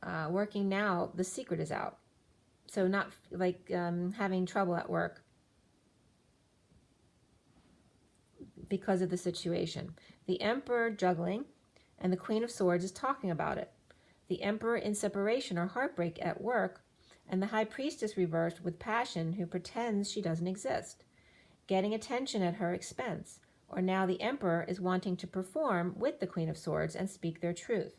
Speaker 1: the secret is out. So not like having trouble at work because of the situation. The Emperor juggling, and the Queen of Swords is talking about it. The Emperor in separation or heartbreak at work, and the High Priestess reversed with passion, who pretends she doesn't exist, getting attention at her expense. Or now the Emperor is wanting to perform with the Queen of Swords and speak their truth.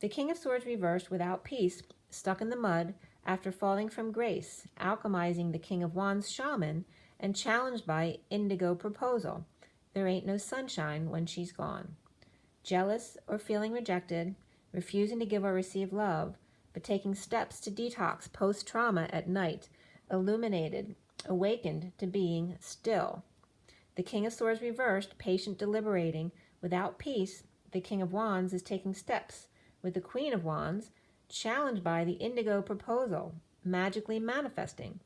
Speaker 1: The King of Swords reversed without peace, stuck in the mud after falling from grace, alchemizing the King of Wands shaman, and challenged by indigo proposal. There ain't no sunshine when she's gone. Jealous or feeling rejected, refusing to give or receive love, but taking steps to detox post-trauma at night, illuminated, awakened to being still. The King of Swords reversed, patient, deliberating, without peace. The King of Wands is taking steps with the Queen of Wands, challenged by the indigo proposal, magically manifesting,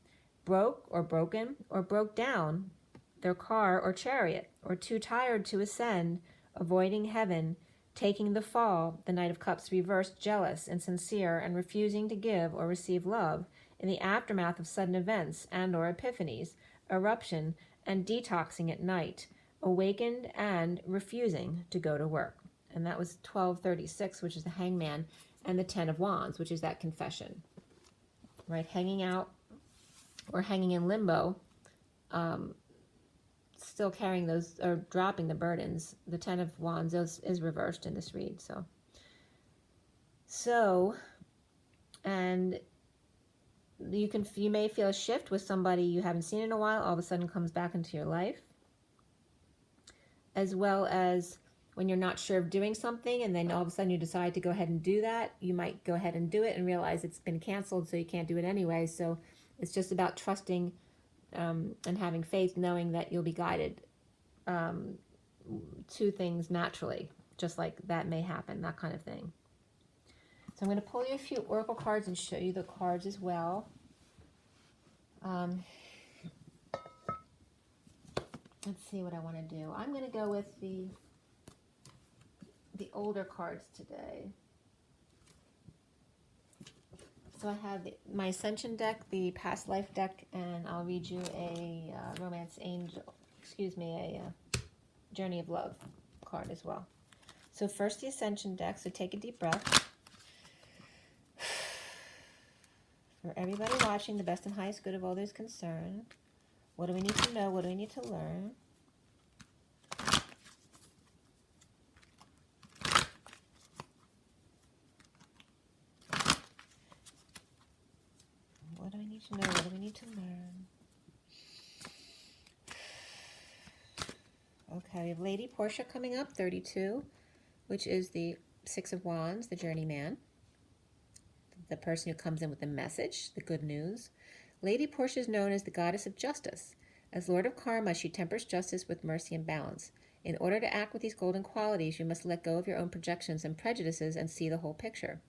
Speaker 1: broke or broken or broke down their car or chariot, or too tired to ascend, avoiding heaven, taking the fall. The Knight of Cups reversed, jealous, insincere, and refusing to give or receive love in the aftermath of sudden events and or epiphanies, eruption, and detoxing at night, awakened and refusing to go to work. And that was 1236, which is the Hangman, and the 10 of Wands, which is that confession, right? Hanging out or hanging in limbo, still carrying those, or dropping the burdens. The 10 of Wands is reversed in this read. So, and you may feel a shift with somebody you haven't seen in a while, all of a sudden comes back into your life, as well as when you're not sure of doing something and then all of a sudden you decide to go ahead and do that, you might go ahead and do it and realize it's been canceled, so you can't do it anyway. So it's just about trusting and having faith, knowing that you'll be guided to things naturally, just like that may happen, that kind of thing. So I'm going to pull you a few oracle cards and show you the cards as well. Let's see what I want to do. I'm going to go with the older cards today. So I have my Ascension deck, the Past Life deck, and I'll read you a Romance Angel, a Journey of Love card as well. So first the Ascension deck, so take a deep breath. For everybody watching, the best and highest good of all those concerned. What do we need to know? What do we need to learn? What do we need to know? What do we need to learn? Okay, we have Lady Portia coming up, 32, which is the 6 of Wands, the journeyman. The person who comes in with the message, the good news. Lady Portia is known as the goddess of justice. As Lord of Karma, she tempers justice with mercy and balance. In order to act with these golden qualities, you must let go of your own projections and prejudices and see the whole picture.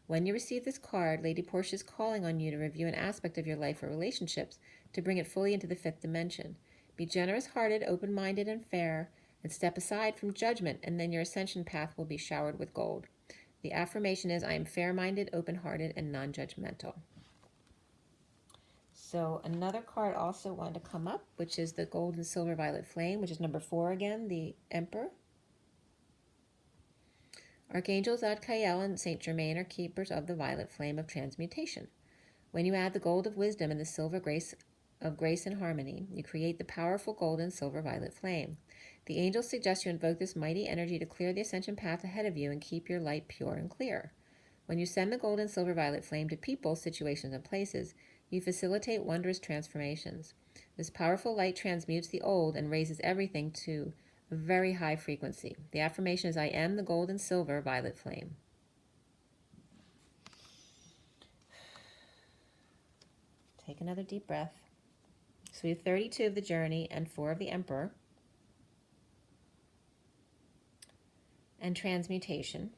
Speaker 1: When you receive this card, Lady Portia is calling on you to review an aspect of your life or relationships to bring it fully into the 5th dimension. Be generous-hearted, open-minded, and fair, and step aside from judgment, and then your ascension path will be showered with gold. The affirmation is, I am fair-minded, open-hearted, and non-judgmental. So another card also wanted to come up, which is the gold and silver violet flame, which is number 4 again, the Emperor. Archangels Zadkiel and Saint Germain are keepers of the violet flame of transmutation. When you add the gold of wisdom and the silver grace of grace and harmony, you create the powerful gold and silver violet flame. The angels suggest you invoke this mighty energy to clear the ascension path ahead of you and keep your light pure and clear. When you send the gold and silver violet flame to people, situations, and places, you facilitate wondrous transformations. This powerful light transmutes the old and raises everything to a very high frequency. The affirmation is, I am the gold and silver violet flame. Take another deep breath. So we have 32 of the journey and 4 of the Emperor. And transmutation.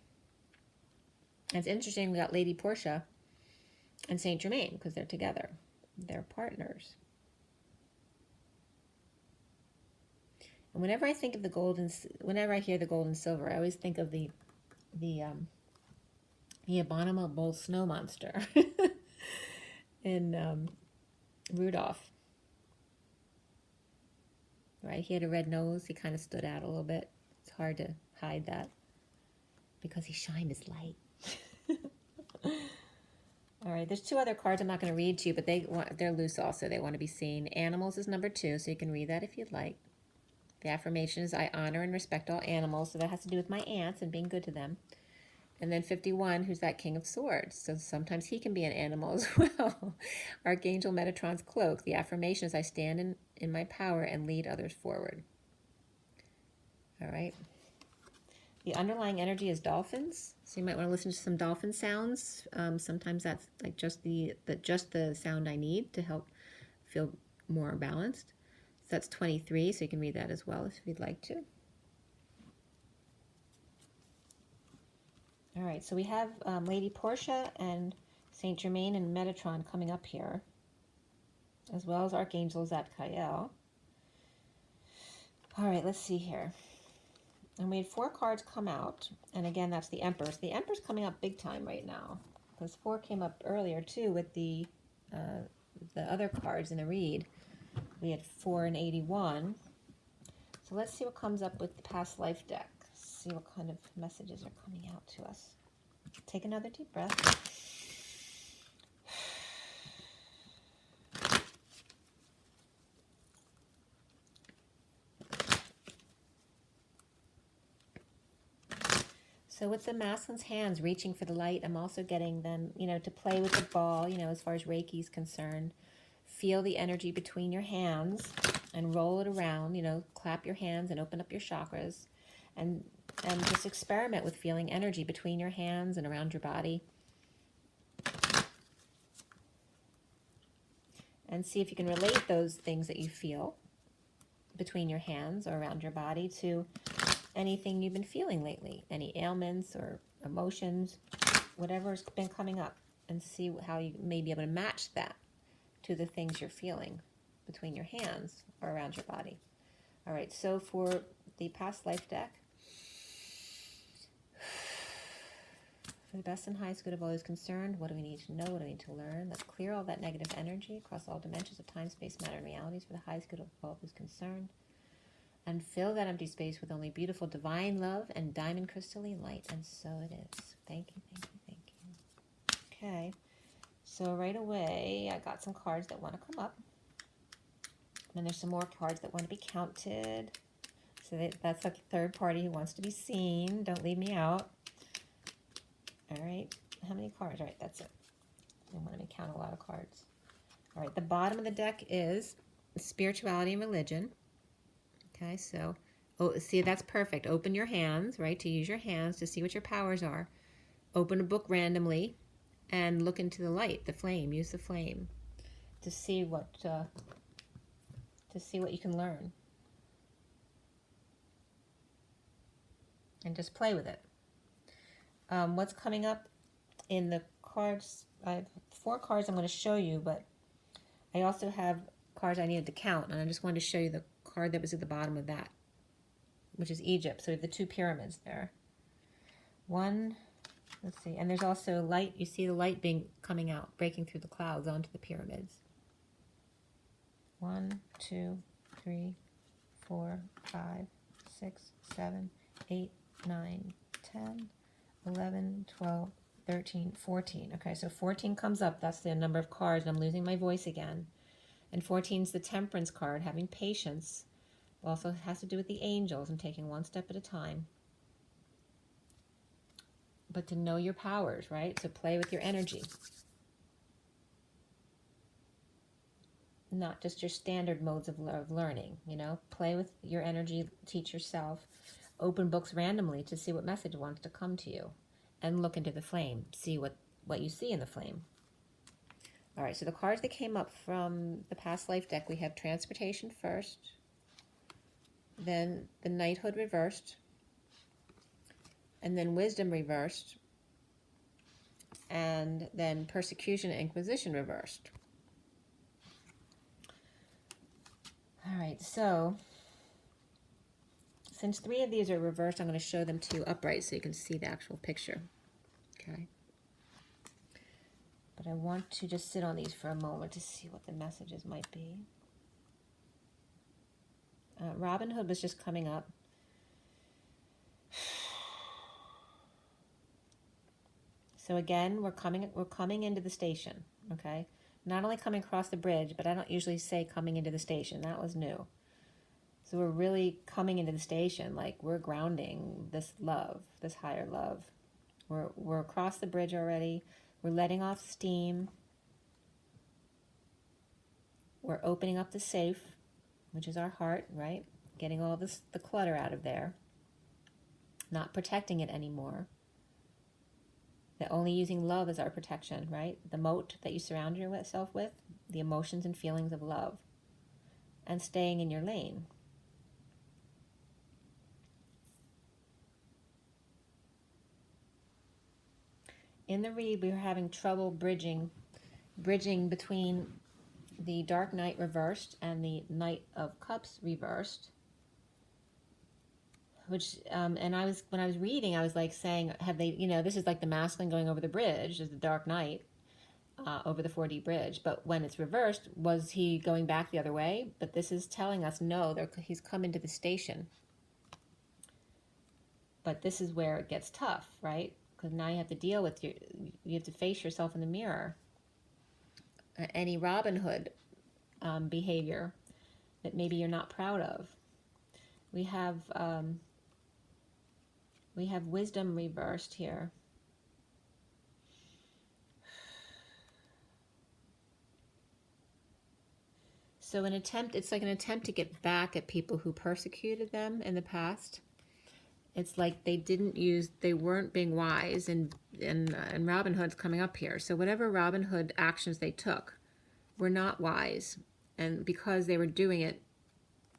Speaker 1: And it's interesting, we got Lady Portia and Saint Germain because they're together. They're partners. And whenever I think of the gold and whenever I hear the gold and silver, I always think of the abominable snow monster in Rudolph. Right, he had a red nose. He kind of stood out a little bit. It's hard to hide that because he shined his light. All right, there's 2 other cards I'm not going to read to you, but they're loose also. They want to be seen. Animals is number 2, so you can read that if you'd like. The affirmation is, I honor and respect all animals, so that has to do with my aunts and being good to them. And then 51, who's that King of Swords? So sometimes he can be an animal as well. Archangel Metatron's cloak. The affirmation is, I stand in my power and lead others forward. All right. The underlying energy is dolphins. So you might want to listen to some dolphin sounds. Sometimes that's like just the sound I need to help feel more balanced. So that's 23, so you can read that as well if you'd like to. All right, so we have Lady Portia and Saint Germain and Metatron coming up here, as well as Archangel Zadkiel. All right, let's see here. And we had 4 cards come out, and again, that's the Emperor. So the Emperor's coming up big time right now, because 4 came up earlier too with the other cards in the read. We had 4 and 81. So let's see what comes up with the past life deck. See what kind of messages are coming out to us. Take another deep breath. So with the masculine's hands reaching for the light, I'm also getting them, to play with the ball, as far as Reiki is concerned. Feel the energy between your hands and roll it around, clap your hands and open up your chakras. And just experiment with feeling energy between your hands and around your body. And see if you can relate those things that you feel between your hands or around your body to anything you've been feeling lately. Any ailments or emotions, whatever's been coming up. And see how you may be able to match that to the things you're feeling between your hands or around your body. All right, so for the past life deck, for the best and highest good of all who's concerned, what do we need to know? What do we need to learn? Let's clear all that negative energy across all dimensions of time, space, matter, and realities for the highest good of all who's concerned. And fill that empty space with only beautiful divine love and diamond crystalline light. And so it is. Thank you, thank you, thank you. Okay, so right away, I got some cards that want to come up. And there's some more cards that want to be counted. So that's a third party who wants to be seen. Don't leave me out. All right, how many cards? All right, that's it. I want to count a lot of cards. All right, the bottom of the deck is spirituality and religion. Okay, so, see, that's perfect. Open your hands, right, to use your hands to see what your powers are. Open a book randomly and look into the light, the flame. Use the flame to see what you can learn. And just play with it. What's coming up in the cards, I have 4 cards I'm going to show you, but I also have cards I needed to count, and I just wanted to show you the card that was at the bottom of that, which is Egypt. So we have the 2 pyramids there. 1, Let's see. And there's also light. You see the light coming out, breaking through the clouds onto the pyramids. 1, 2, 3, 4, 5, 6, 7, 8, 9, 10, 11, 12, 13, 14. Okay, so 14 comes up. That's the number of cards. And I'm losing my voice again. And 14 is the Temperance card, having patience. Also has to do with the angels and taking one step at a time. But to know your powers, right? So play with your energy. Not just your standard modes of learning, you know? Play with your energy, teach yourself. Open books randomly to see what message wants to come to you. And look into the flame. See what you see in the flame. All right, so the cards that came up from the past life deck, we have transportation first. Then the knighthood reversed. And then wisdom reversed. And then persecution and inquisition reversed. All right, so since 3 of these are reversed, I'm going to show them to you upright so you can see the actual picture. Okay. But I want to just sit on these for a moment to see what the messages might be. Robin Hood was just coming up. So again, we're coming into the station, okay? Not only coming across the bridge, but I don't usually say coming into the station. That was new. So we're really coming into the station, like we're grounding this love, this higher love. We're across the bridge already. We're letting off steam. We're opening up the safe, which is our heart, right? Getting all the clutter out of there. Not protecting it anymore. That only using love as our protection, right? The moat that you surround yourself with, the emotions and feelings of love. And staying in your lane. In the read, we were having trouble bridging between the Dark Knight reversed and the Knight of Cups reversed. Which, and when I was reading, I was like saying, have they, you know, this is like the masculine going over the bridge, is the Dark Knight over the 4D bridge. But when it's reversed, was he going back the other way? But this is telling us, no, he's come into the station. But this is where it gets tough, right? Because now you have to deal with you have to face yourself in the mirror. Any Robin Hood behavior that maybe you're not proud of. We have wisdom reversed here. So it's like an attempt to get back at people who persecuted them in the past. It's like they weren't being wise, and Robin Hood's coming up here. So whatever Robin Hood actions they took were not wise. And because they were doing it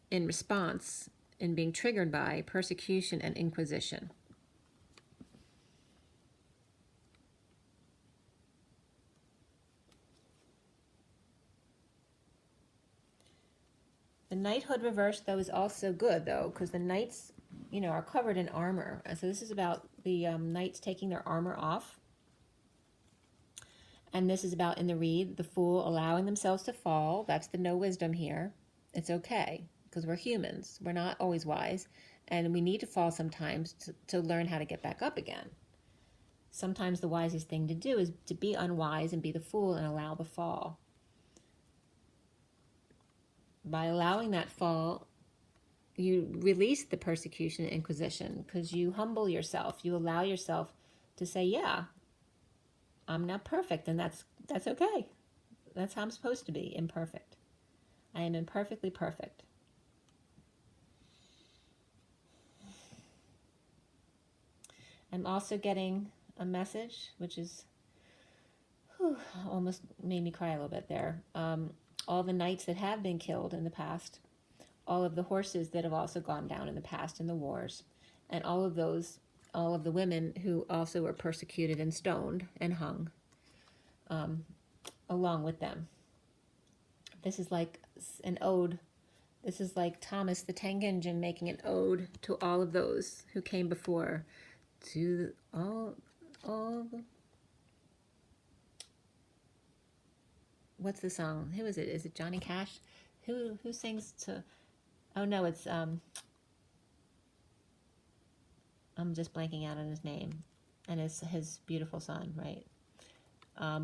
Speaker 1: in response and being triggered by persecution and inquisition. The knighthood reverse, though, is also good, though, because the knights, you know, are covered in armor. So this is about the knights taking their armor off. And this is about, in the read, the fool allowing themselves to fall. That's the no wisdom here. It's okay, because we're humans. We're not always wise. And we need to fall sometimes to learn how to get back up again. Sometimes the wisest thing to do is to be unwise and be the fool and allow the fall. By allowing that fall, you release the persecution and inquisition because you humble yourself. You allow yourself to say, yeah, I'm not perfect, and that's okay. That's how I'm supposed to be, imperfect. I am imperfectly perfect. I'm also getting a message, which is almost made me cry a little bit there. All the knights that have been killed in the past, all of the horses that have also gone down in the past in the wars, and all of the women who also were persecuted and stoned and hung along with them. This is like an ode. This is like Thomas the Tank Engine making an ode to all of those who came before, to all what's the song? Who is it? Is it Johnny Cash? Who sings to, oh no, it's, I'm just blanking out on his name, and his beautiful son, right?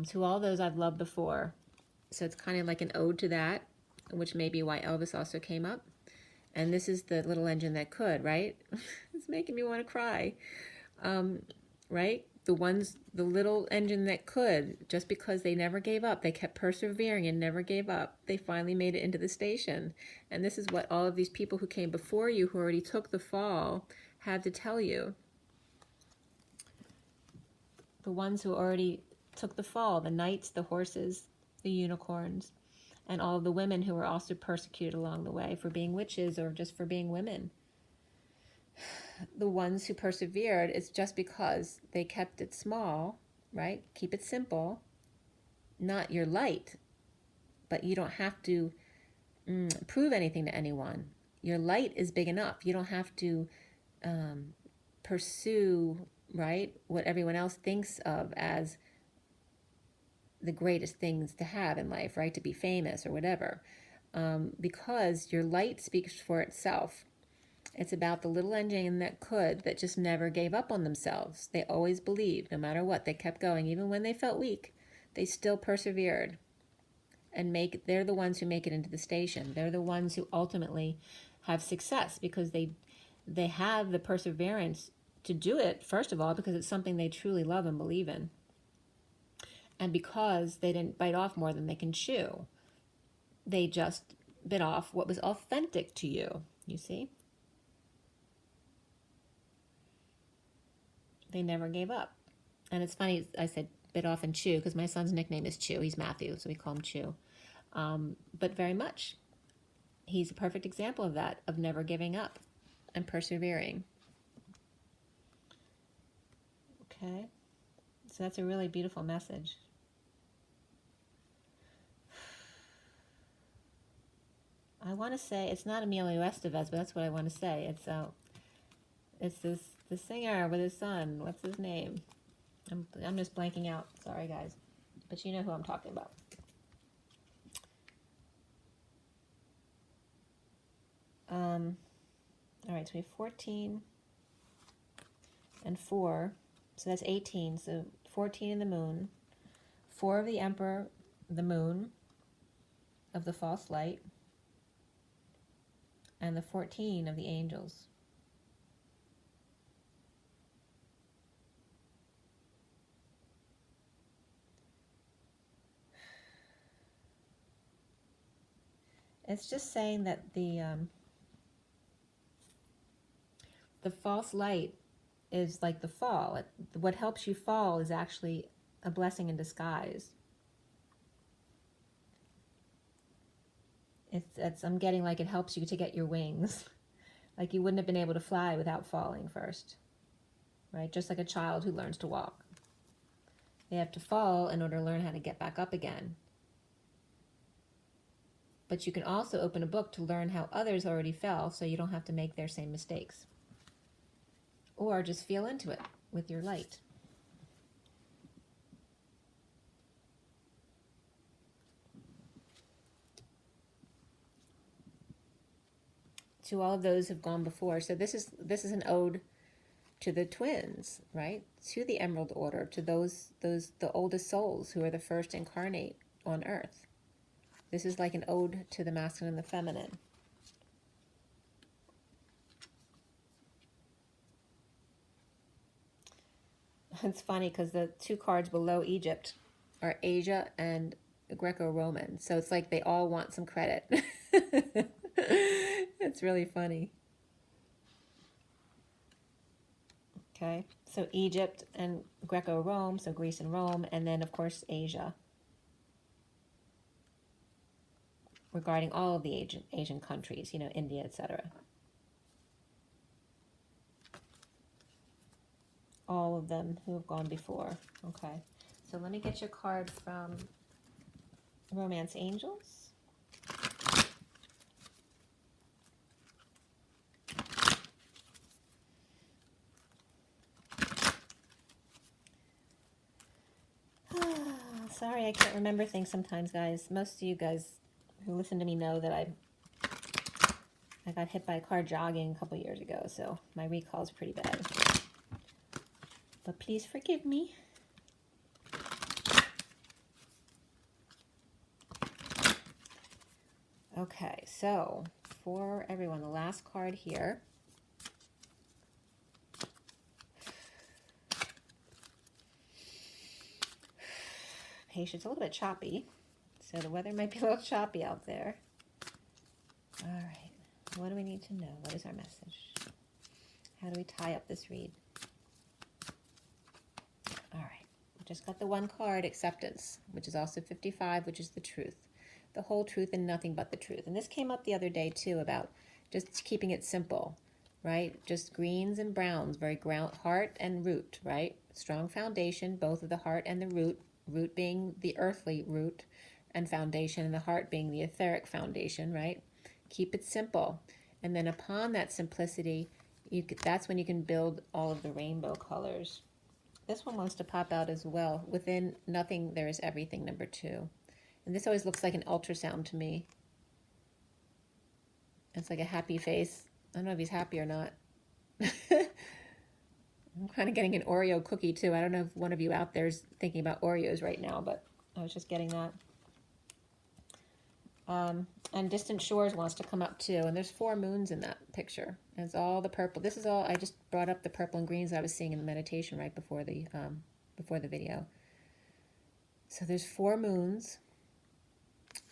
Speaker 1: To all those I've loved before. So it's kind of like an ode to that, which may be why Elvis also came up. And this is the little engine that could, right? It's making me want to cry, right? The little engine that could, just because they never gave up, they kept persevering and never gave up, they finally made it into the station. And this is what all of these people who came before you, who already took the fall, had to tell you. The ones who already took the fall, the knights, the horses, the unicorns, and all the women who were also persecuted along the way for being witches or just for being women. The ones who persevered, it's just because they kept it small, right? Keep it simple. Not your light, but you don't have to prove anything to anyone. Your light is big enough. You don't have to pursue, right, what everyone else thinks of as the greatest things to have in life, right? To be famous or whatever. Because your light speaks for itself. It's about the little engine that could, that just never gave up on themselves. They always believed, no matter what, they kept going. Even when they felt weak, they still persevered. And they're the ones who make it into the station. They're the ones who ultimately have success because they have the perseverance to do it, first of all, because it's something they truly love and believe in. And because they didn't bite off more than they can chew, they just bit off what was authentic to you, you see? They never gave up. And it's funny, I said bit off and chew, because my son's nickname is Chew. He's Matthew, so we call him Chew. But very much, he's a perfect example of that, of never giving up and persevering. Okay? So that's a really beautiful message. I want to say, it's not Emilio Estevez, but that's what I want to say. It's the singer with his son. What's his name? I'm just blanking out. Sorry, guys. But you know who I'm talking about. All right, so we have 14 and 4. So that's 18. So 14 in the moon. 4 of the Emperor, the moon, of the false light. And the 14 of the angels. It's just saying that the false light is like the fall. What helps you fall is actually a blessing in disguise. I'm getting like it helps you to get your wings. Like you wouldn't have been able to fly without falling first, right? Just like a child who learns to walk. They have to fall in order to learn how to get back up again. But you can also open a book to learn how others already fell, so you don't have to make their same mistakes. Or just feel into it with your light. To all of those who've gone before. So this is an ode to the twins, right? To the Emerald Order, to the oldest souls who are the first incarnate on Earth. This is like an ode to the masculine and the feminine. It's funny because the 2 cards below Egypt are Asia and Greco-Roman. So it's like they all want some credit. It's really funny. Okay, so Egypt and Greco-Rome, so Greece and Rome, and then of course Asia. Regarding all of the Asian countries, you know, India, etc. All of them who have gone before. Okay, so let me get your card from Romance Angels. Sorry, I can't remember things sometimes, guys. Most of you guys who listen to me know that I got hit by a car jogging a couple years ago, so my recall is pretty bad. But please forgive me. Okay, so for everyone, the last card here. Patience, a little bit choppy. So the weather might be a little choppy out there. All right, what do we need to know? What is our message? How do we tie up this read? All right, we just got the one card, acceptance, which is also 55, which is the truth. The whole truth and nothing but the truth. And this came up the other day too about just keeping it simple, right? Just greens and browns, very ground, heart and root, right? Strong foundation, both of the heart and the root, root being the earthly root and foundation, and the heart being the etheric foundation, right? Keep it simple. And then upon that simplicity, that's when you can build all of the rainbow colors. This one wants to pop out as well. Within nothing, there is everything, number 2. And this always looks like an ultrasound to me. It's like a happy face. I don't know if he's happy or not. I'm kind of getting an Oreo cookie too. I don't know if one of you out there is thinking about Oreos right now, but I was just getting that. And Distant Shores wants to come up too. And there's 4 moons in that picture. And it's all the purple. This is all, I just brought up the purple and greens I was seeing in the meditation right before the video. So there's 4 moons.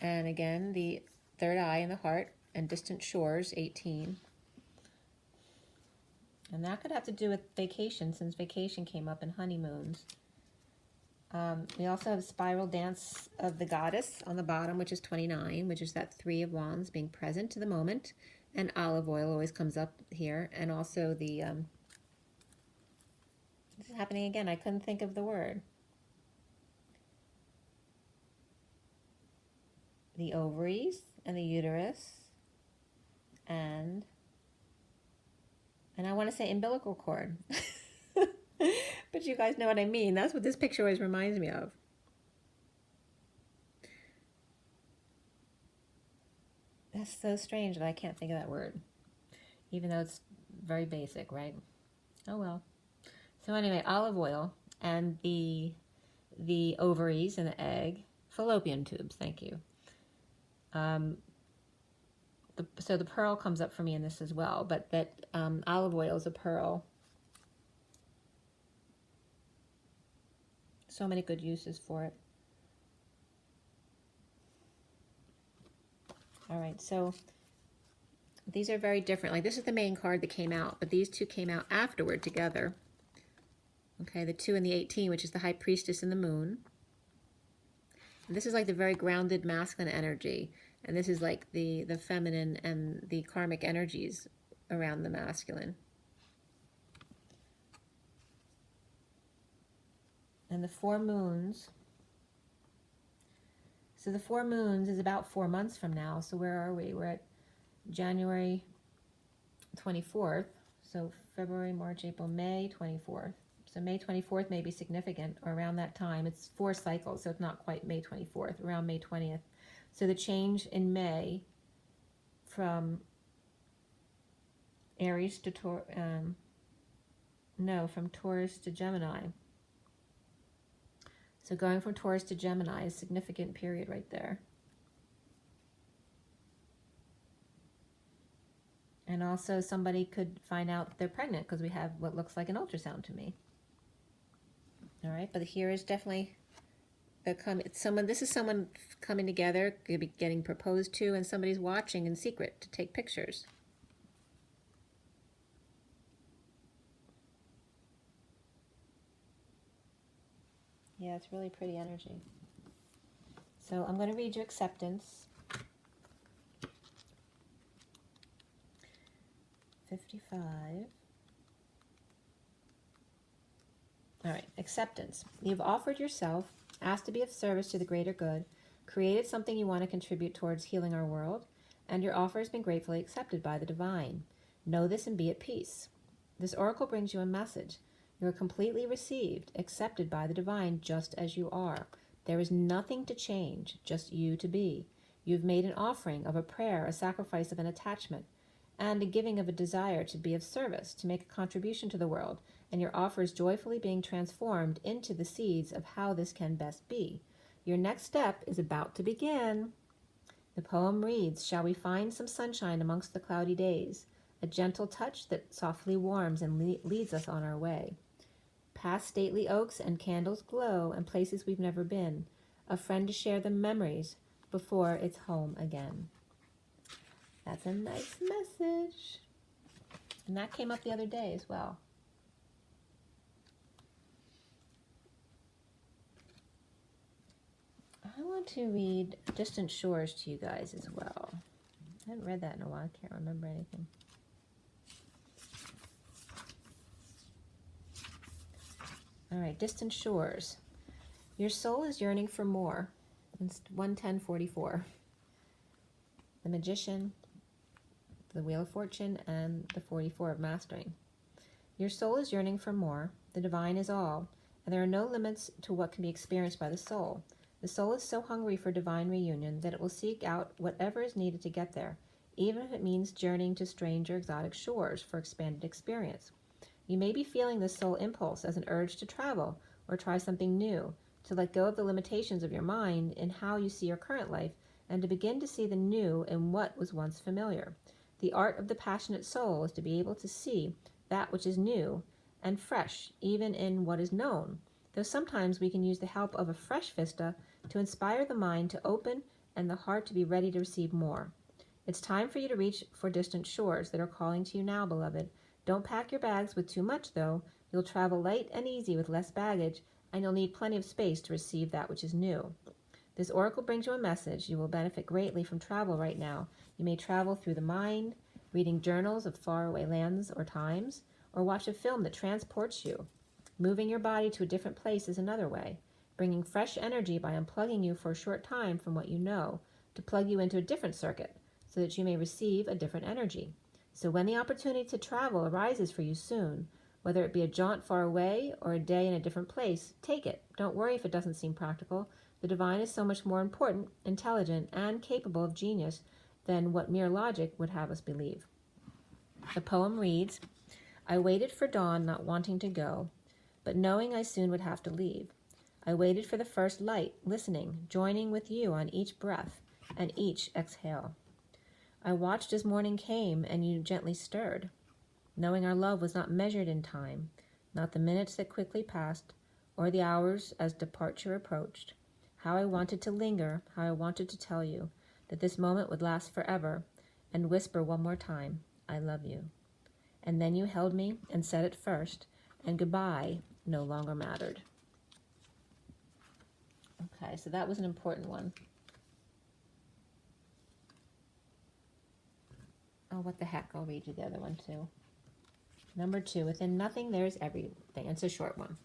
Speaker 1: And again, the third eye in the heart, and Distant Shores, 18. And that could have to do with vacation, since vacation came up in honeymoons. We also have Spiral Dance of the Goddess on the bottom, which is 29, which is that 3 of Wands, being present to the moment. And olive oil always comes up here. And also the, this is happening again, I couldn't think of the word. The ovaries and the uterus, and I want to say umbilical cord. But you guys know what I mean. That's what this picture always reminds me of. That's so strange that I can't think of that word, even though it's very basic, right? Oh well. So anyway, olive oil and the ovaries and the egg, fallopian tubes, thank you. So the pearl comes up for me in this as well, but that olive oil is a pearl. So many good uses for it. All right, so these are very different. Like this is the main card that came out, but these 2 came out afterward together. Okay, the 2 and the 18, which is the High Priestess and the Moon. And this is like the very grounded masculine energy. And this is like the feminine and the karmic energies around the masculine. And the 4 moons. So the 4 moons is about 4 months from now. So where are we? We're at January 24th. So February, March, April, May 24th. So May 24th may be significant, or around that time. It's 4 cycles, so it's not quite May 24th, around May 20th. So the change in May from Aries to from Taurus to Gemini. So going from Taurus to Gemini is a significant period right there. And also somebody could find out they're pregnant because we have what looks like an ultrasound to me. All right, but here is definitely this is someone coming together, could be getting proposed to, and somebody's watching in secret to take pictures. Yeah, it's really pretty energy. So I'm going to read you acceptance. 55. All right, acceptance. You've offered yourself, asked to be of service to the greater good, created something you want to contribute towards healing our world, and your offer has been gratefully accepted by the divine. Know this and be at peace. This oracle brings you a message. You are completely received, accepted by the divine just as you are. There is nothing to change, just you to be. You've made an offering of a prayer, a sacrifice of an attachment, and a giving of a desire to be of service, to make a contribution to the world, and your offer is joyfully being transformed into the seeds of how this can best be. Your next step is about to begin. The poem reads, shall we find some sunshine amongst the cloudy days, a gentle touch that softly warms and leads us on our way. Past stately oaks and candles glow, and places we've never been, a friend to share the memories before it's home again. That's a nice message. And that came up the other day as well. I want to read Distant Shores to you guys as well. I haven't read that in a while. I can't remember anything. All right, Distant Shores. Your soul is yearning for more. It's 110:44. The Magician, the Wheel of Fortune, and the 44 of Mastering. Your soul is yearning for more. The divine is all, and there are no limits to what can be experienced by the soul. The soul is so hungry for divine reunion that it will seek out whatever is needed to get there, even if it means journeying to strange or exotic shores for expanded experience. You may be feeling this soul impulse as an urge to travel or try something new, to let go of the limitations of your mind in how you see your current life, and to begin to see the new in what was once familiar. The art of the passionate soul is to be able to see that which is new and fresh, even in what is known, though sometimes we can use the help of a fresh vista to inspire the mind to open and the heart to be ready to receive more. It's time for you to reach for distant shores that are calling to you now, beloved. Don't pack your bags with too much, though. You'll travel light and easy with less baggage, and you'll need plenty of space to receive that which is new. This oracle brings you a message. You will benefit greatly from travel right now. You may travel through the mind, reading journals of faraway lands or times, or watch a film that transports you. Moving your body to a different place is another way, bringing fresh energy by unplugging you for a short time from what you know, to plug you into a different circuit, so that you may receive a different energy. So when the opportunity to travel arises for you soon, whether it be a jaunt far away or a day in a different place, take it. Don't worry if it doesn't seem practical. The divine is so much more important, intelligent, and capable of genius than what mere logic would have us believe. The poem reads, I waited for dawn, not wanting to go, but knowing I soon would have to leave. I waited for the first light, listening, joining with you on each breath and each exhale. I watched as morning came and you gently stirred, knowing our love was not measured in time, not the minutes that quickly passed, or the hours as departure approached. How I wanted to linger, how I wanted to tell you that this moment would last forever, and whisper one more time, I love you. And then you held me and said it first, and goodbye no longer mattered. Okay, so that was an important one. Oh, what the heck, I'll read you the other one too. Number 2, within nothing there is everything. It's a short one.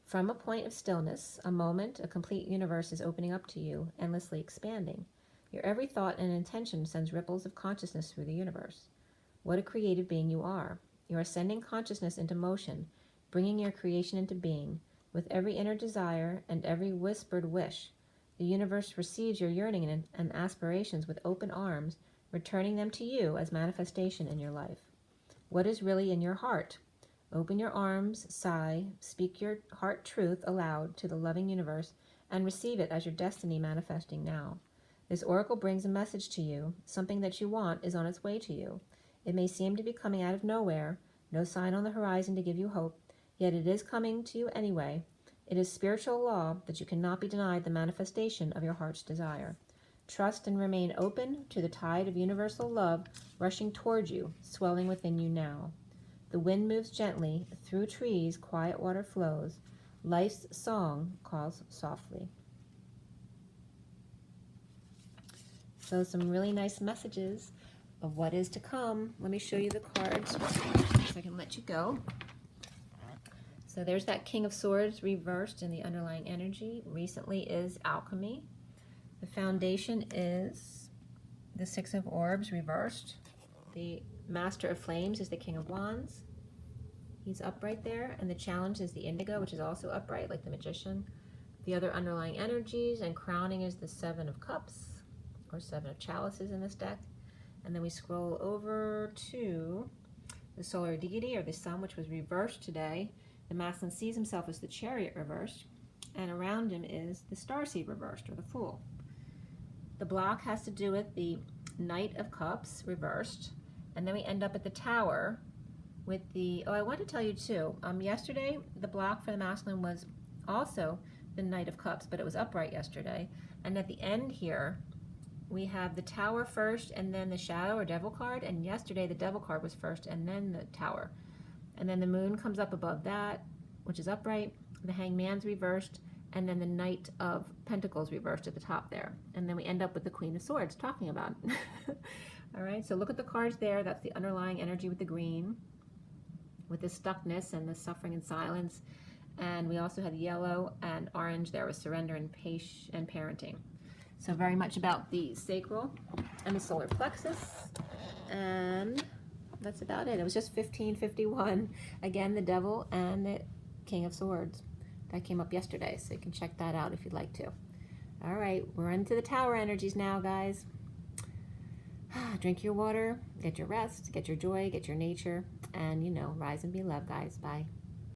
Speaker 1: From a point of stillness, a moment, a complete universe is opening up to you, endlessly expanding. Your every thought and intention sends ripples of consciousness through the universe. What a creative being you are. You are sending consciousness into motion, bringing your creation into being. With every inner desire and every whispered wish, the universe receives your yearning and aspirations with open arms, returning them to you as manifestation in your life. What is really in your heart? Open your arms, sigh, speak your heart truth aloud to the loving universe, and receive it as your destiny manifesting now. This oracle brings a message to you. Something that you want is on its way to you. It may seem to be coming out of nowhere, no sign on the horizon to give you hope, yet it is coming to you anyway. It is spiritual law that you cannot be denied the manifestation of your heart's desire. Trust and remain open to the tide of universal love rushing toward you, swelling within you now. The wind moves gently, through trees quiet water flows, life's song calls softly. So some really nice messages of what is to come. Let me show you the cards so I can let you go. So there's that King of Swords reversed in the underlying energy. Recently is Alchemy. The foundation is the Six of Orbs reversed. The Master of Flames is the King of Wands. He's upright there. And the Challenge is the Indigo, which is also upright, like the Magician. the other underlying energies, and crowning is the Seven of Cups, or Seven of Chalices in this deck. And then we scroll over to the solar deity, or the sun, which was reversed today. The masculine sees himself as the Chariot reversed, and around him is the Starseed reversed, or the Fool. The block has to do with the Knight of Cups reversed, and then we end up at the Tower with the, oh, I want to tell you too, yesterday the block for the masculine was also the Knight of Cups, but it was upright yesterday. And at the end here, we have the Tower first and then the Shadow or Devil card, and yesterday the Devil card was first and then the Tower. And then the Moon comes up above that, which is upright, the Hangman's reversed, and then the Knight of Pentacles reversed at the top there. And then we end up with the Queen of Swords talking about it. All right, so look at the cards there. That's the underlying energy with the green, with the stuckness and the suffering and silence. And we also had yellow and orange there with surrender and patience and parenting. So very much about the sacral and the solar plexus. And that's about it. It was just 1551. Again, the Devil and the King of Swords. That came up yesterday, so you can check that out if you'd like to. All right, we're into the Tower energies now, guys. Drink your water, get your rest, get your joy, get your nature, and, you know, rise and be loved, guys. Bye.